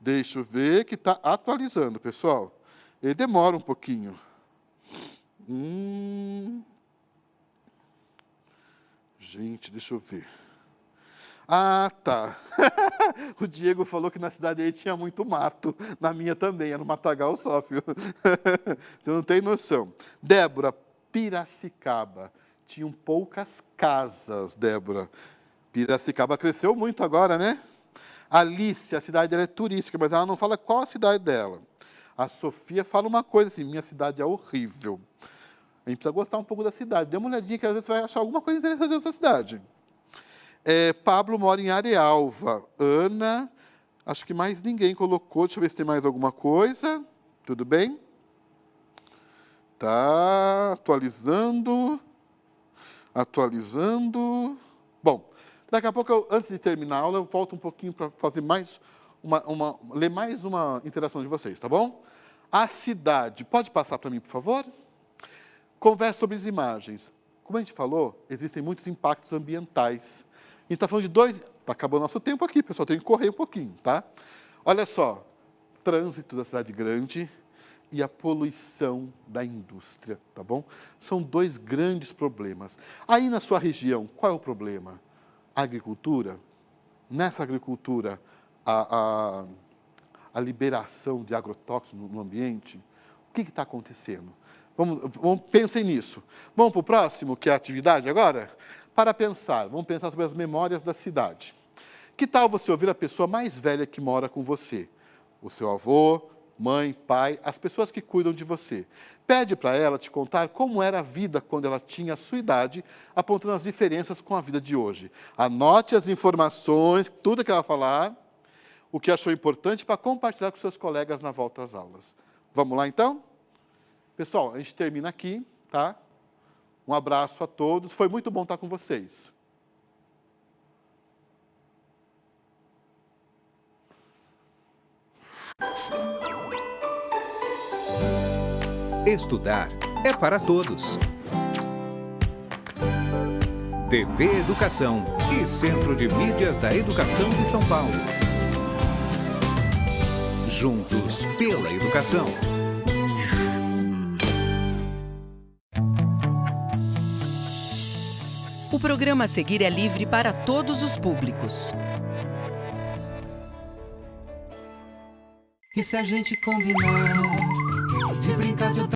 Deixa eu ver que está atualizando, pessoal. Ele demora um pouquinho. Gente, deixa eu ver. Tá. O Diego falou que na cidade aí tinha muito mato. Na minha também, era no matagal só, viu? Você não tem noção. Débora, Piracicaba. Tinham poucas casas, Débora. Piracicaba cresceu muito agora, né? Alice, a cidade dela é turística, mas ela não fala qual a cidade dela. A Sofia fala uma coisa assim, minha cidade é horrível. A gente precisa gostar um pouco da cidade. Dê uma olhadinha que às vezes você vai achar alguma coisa interessante nessa cidade. Pablo mora em Arealva. Ana, acho que mais ninguém colocou. Deixa eu ver se tem mais alguma coisa. Tudo bem? Tá, atualizando. Bom, daqui a pouco, antes de terminar a aula, eu volto um pouquinho para fazer ler mais uma interação de vocês, tá bom? A cidade. Pode passar para mim, por favor? Conversa sobre as imagens. Como a gente falou, existem muitos impactos ambientais. A gente está falando de está acabando nosso tempo aqui, pessoal, tem que correr um pouquinho, tá? Olha só, trânsito da cidade grande, e a poluição da indústria, tá bom? São dois grandes problemas. Aí na sua região, qual é o problema? A agricultura? Nessa agricultura, a liberação de agrotóxicos no ambiente? O que está acontecendo? Pensem nisso. Vamos para o próximo, que é a atividade agora? Para pensar, vamos pensar sobre as memórias da cidade. Que tal você ouvir a pessoa mais velha que mora com você? O seu avô, mãe, pai, as pessoas que cuidam de você. Pede para ela te contar como era a vida quando ela tinha a sua idade, apontando as diferenças com a vida de hoje. Anote as informações, tudo que ela falar, o que achou importante para compartilhar com seus colegas na volta às aulas. Vamos lá, então? Pessoal, a gente termina aqui, tá? Um abraço a todos. Foi muito bom estar com vocês. Estudar é para todos. TV Educação e Centro de Mídias da Educação de São Paulo. Juntos pela educação. O programa a seguir é livre para todos os públicos. E se a gente combinar de brincar de